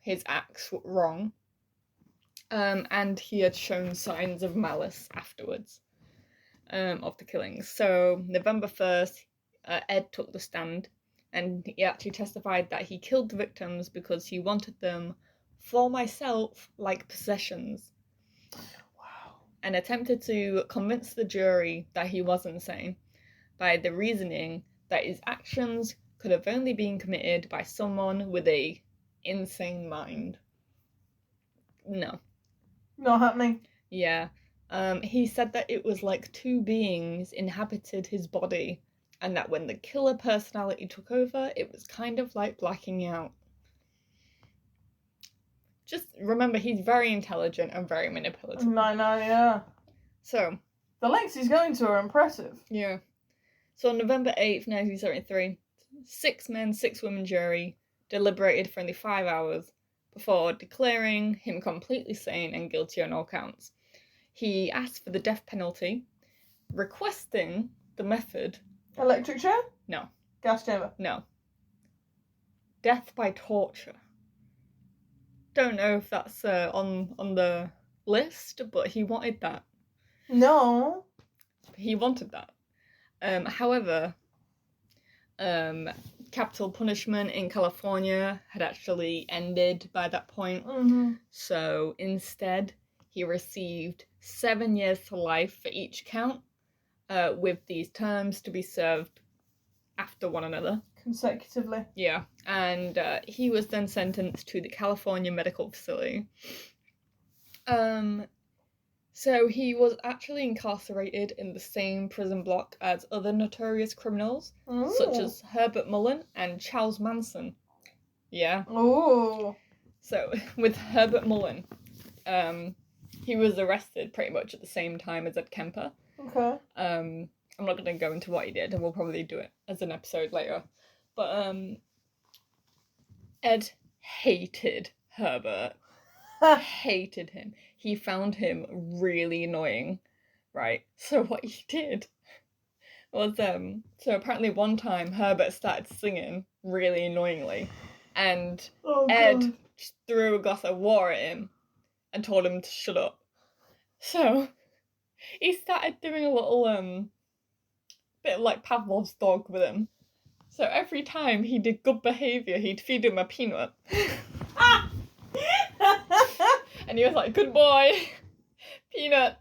his acts were wrong, and he had shown signs of malice afterwards. Of the killings. So November 1st, Ed took the stand, and he actually testified that he killed the victims because he wanted them for myself like possessions. Wow. And attempted to convince the jury that he was insane by the reasoning that his actions could have only been committed by someone with a insane mind. No. Not happening. Yeah. He said that it was like two beings inhabited his body, and that when the killer personality took over, it was kind of like blacking out. Just remember, he's very intelligent and very manipulative. I know, yeah. So, the lengths he's going to are impressive. Yeah. So on November 8th, 1973, 6 men, 6 women jury deliberated for only 5 hours before declaring him completely sane and guilty on all counts. He asked for the death penalty, requesting the method. Electric chair? No. Gas chamber? No. Death by torture. Don't know if that's on the list, but he wanted that. No. He wanted that. However, capital punishment in California had actually ended by that point. Mm-hmm. So instead, he received 7 years to life for each count, with these terms to be served after one another. Consecutively. Yeah, and he was then sentenced to the California Medical Facility. So he was actually incarcerated in the same prison block as other notorious criminals, such as Herbert Mullen and Charles Manson. Yeah. Oh. So with Herbert Mullen, he was arrested pretty much at the same time as Ed Kemper. Okay. I'm not going to go into what he did, and we'll probably do it as an episode later. But Ed hated Herbert. Hated him. He found him really annoying, right? So what he did was, so apparently one time Herbert started singing really annoyingly, and Ed just threw a glass of water at him and told him to shut up. So he started doing a little bit like Pavlov's dog with him. So every time he did good behaviour, he'd feed him a peanut. And he was like, good boy, peanut.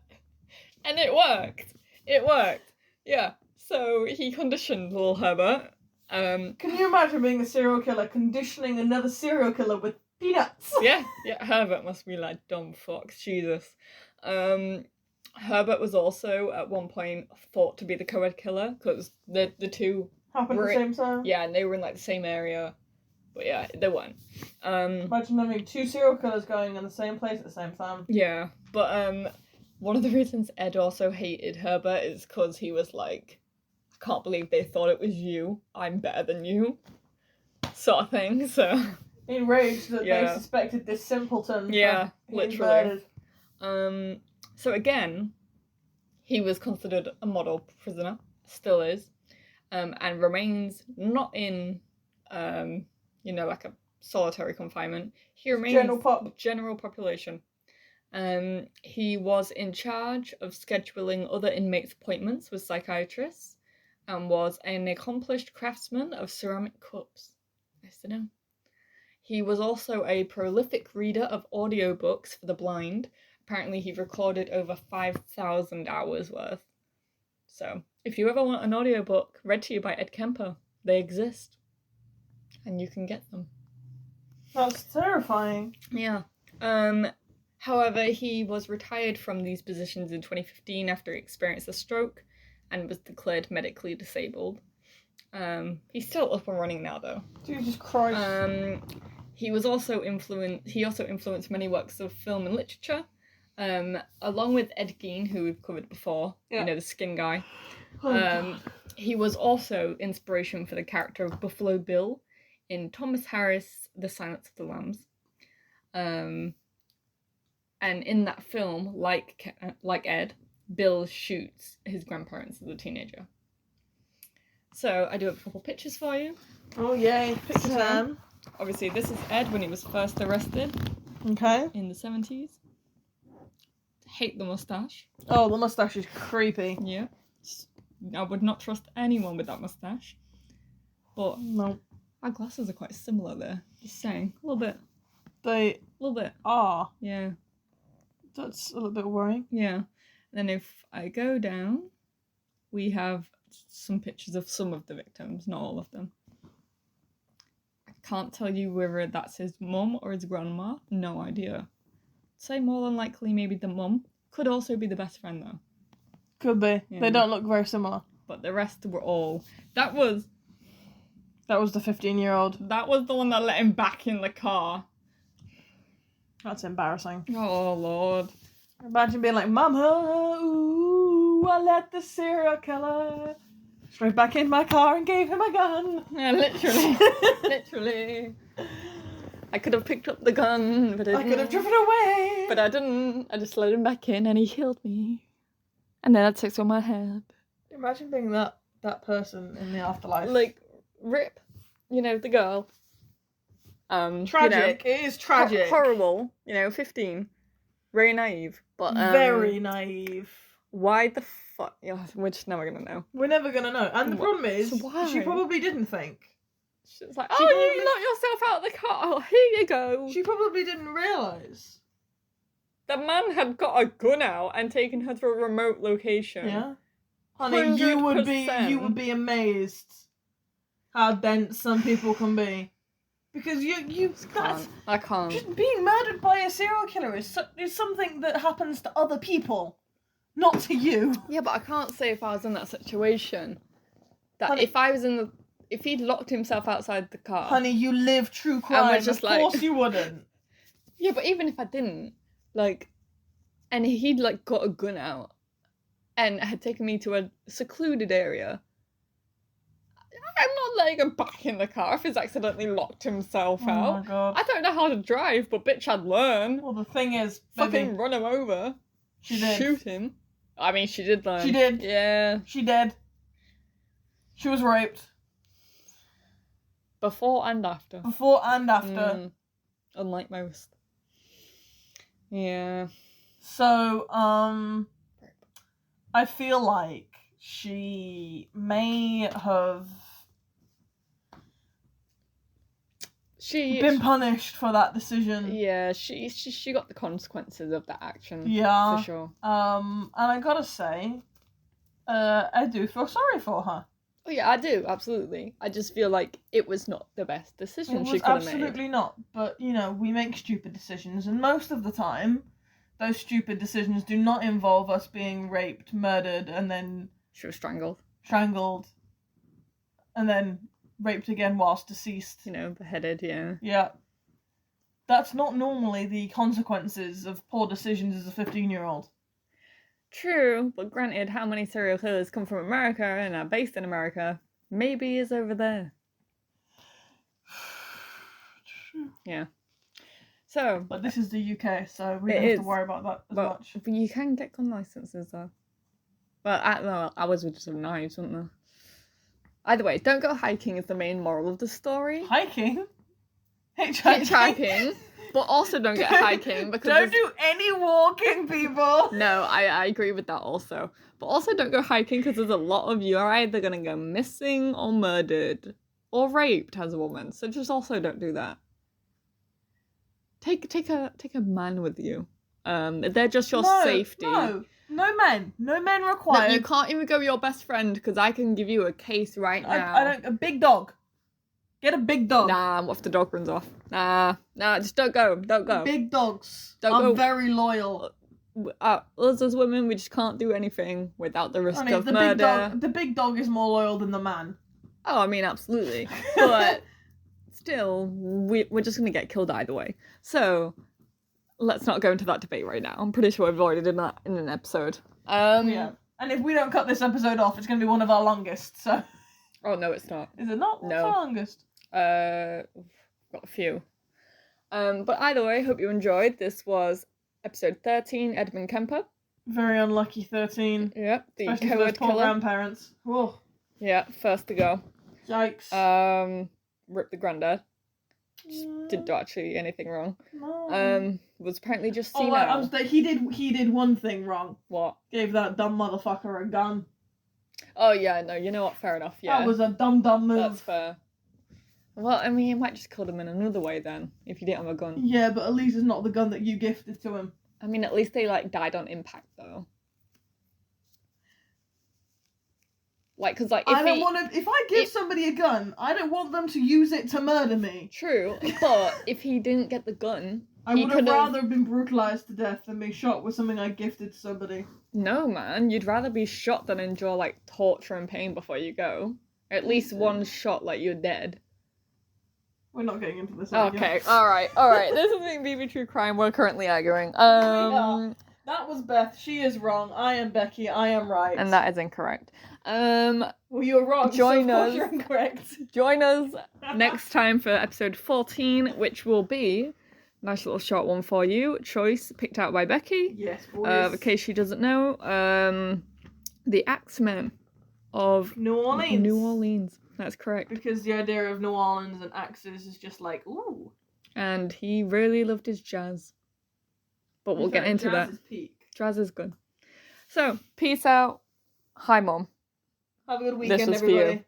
And it worked. It worked. Yeah. So he conditioned little Herbert. Can you imagine being a serial killer conditioning another serial killer with peanuts? Yeah. Herbert must be like dumb fucks. Jesus. Herbert was also at one point thought to be the co-ed killer because the two happened at the same time. Yeah, and they were in like the same area. But yeah, they weren't. Imagine having 2 serial killers going in the same place at the same time. Yeah, but one of the reasons Ed also hated Herbert is because he was like, I can't believe they thought it was you. I'm better than you. Sort of thing, so... Enraged that they suspected this simpleton. Yeah, literally. Murdered. So again, he was considered a model prisoner, still is, and remains not in... like a solitary confinement. He remains general population. He was in charge of scheduling other inmates' appointments with psychiatrists and was an accomplished craftsman of ceramic cups. Nice to know. He was also a prolific reader of audiobooks for the blind. Apparently he recorded over 5,000 hours worth. So, if you ever want an audiobook read to you by Ed Kemper, they exist. And you can get them. That's terrifying. Yeah. However, he was retired from these positions in 2015 after he experienced a stroke and was declared medically disabled. He's still up and running now, though. Jesus Christ. He also influenced many works of film and literature, along with Ed Gein, who we've covered before. Yeah. The skin guy. He was also inspiration for the character of Buffalo Bill in Thomas Harris' The Silence of the Lambs. And in that film, like Ed, Bill shoots his grandparents as a teenager. So I do have a couple pictures for you. Oh yay, picture time. Obviously this is Ed when he was first arrested. Okay. In the 70s. Hate the moustache. Oh, the moustache is creepy. Yeah. I would not trust anyone with that moustache. But no. Our glasses are quite similar there. Just saying. A little bit. They... A little bit. are. Yeah. That's a little bit worrying. Yeah. And then if I go down, we have some pictures of some of the victims, not all of them. I can't tell you whether that's his mum or his grandma. No idea. Say more than likely maybe the mum. Could also be the best friend, though. Could be. Yeah. They don't look very similar. But the rest were all... That was the 15-year-old. That was the one that let him back in the car. That's embarrassing. Oh, Lord. Imagine being like, Mama, ooh, I let the serial killer straight back in my car and gave him a gun. Yeah, literally. Literally. I could have picked up the gun, but I didn't. I could have driven away. But I didn't. I just let him back in and he killed me. And then I took on my head. Imagine being that person in the afterlife. Like, rip, the girl. Tragic. It is tragic. Horrible. 15. Very naive. But very naive. Why the fuck? We're just never gonna know. We're never gonna know. And the problem is, why? She probably didn't think. She's like, you knocked yourself out of the car. Oh, here you go. She probably didn't realise. The man had got a gun out and taken her to a remote location. Yeah. Honey, you would be amazed how dense some people can be. Because I can't. Just being murdered by a serial killer is something that happens to other people, not to you. Yeah, but I can't say if I was in that situation. That Honey, if he'd locked himself outside the car. Honey, you live true crime. Of course you wouldn't. Yeah, but even if I didn't, and he'd got a gun out, and had taken me to a secluded area. I'm not letting him back in the car if he's accidentally locked himself out. Oh my God. I don't know how to drive, but bitch, I'd learn. Well, the thing is, fucking run him over. She did. Shoot him. I mean, she did learn. She did. Yeah. She did. She was raped. Before and after. Before and after. Unlike most. Yeah. So, I feel like she may have been punished for that decision. Yeah, she got the consequences of that action. Yeah. For sure. And I gotta say, I do feel sorry for her. Oh yeah, I do, absolutely. I just feel like it was not the best decision she could have made. Absolutely not. But, we make stupid decisions, and most of the time, those stupid decisions do not involve us being raped, murdered, and then... She was strangled. Strangled. And then raped again whilst deceased. Beheaded, yeah. Yeah. That's not normally the consequences of poor decisions as a 15-year-old. True, but granted, how many serial killers come from America and are based in America? Maybe is over there. True. Yeah. So... But this is the UK, so we don't have to worry about that as much. But you can get gun licenses, though. Well, ours were just knives, weren't they? Either way, don't go hiking is the main moral of the story. Hiking? Hitchhiking. But also don't get hiking because... Don't do any walking, people! No, I agree with that also. But also don't go hiking because there's a lot of you are either going to go missing or murdered or raped as a woman. So just also don't do that. Take a man with you. They're just your safety. No men required. No, you can't even go with your best friend because I can give you a case right now. A big dog. Get a big dog. Nah, what if the dog runs off? Nah, just don't go. Don't go. Big dogs are very loyal. Us as women, we just can't do anything without the risk of murder. The big dog is more loyal than the man. Oh, I mean, absolutely. But still, we're just going to get killed either way. So, let's not go into that debate right now. I'm pretty sure we've already done that in an episode. Yeah. And if we don't cut this episode off, it's going to be one of our longest, so... Oh, no, it's not. Is it not? What's No. our longest? Got a few. But either way, hope you enjoyed. This was episode 13, Edmund Kemper. Very unlucky 13. Yep, the Especially for those coward poor killer. grandparents. Whoa. Yeah, first to go. Yikes. Rip the granddad. Just didn't do actually anything wrong. No. Was apparently just senile. He did one thing wrong. What? Gave that dumb motherfucker a gun. Oh yeah, no, you know what? Fair enough. Yeah, That was a dumb move. That's fair. Well, I mean, you might just kill him in another way then, if you didn't have a gun. Yeah, but at least it's not the gun that you gifted to him. I mean, at least they died on impact though. Because if I give somebody a gun, I don't want them to use it to murder me. True, but if he didn't get the gun, I He would have could've- rather been brutalized to death than be shot with something I gifted to somebody. No, man, you'd rather be shot than endure like torture and pain before you go. At least one shot, like you're dead. We're not getting into this. Okay, all right. This is being BB True Crime. We're currently arguing. are. That was Beth. She is wrong. I am Becky. I am right. And that is incorrect. Well, you're wrong. Join so of course us. You're incorrect. Join us next time for episode 14, which will be a nice little short one for you. Choice picked out by Becky. Yes, boys. In case she doesn't know, the Axemen of New Orleans. New Orleans. That's correct. Because the idea of New Orleans and axes is just like, ooh. And he really loved his jazz. But we'll get into that. Jazz is peak. Jazz is good. So, peace out. Hi, Mom. Have a good weekend, This was for you. everybody.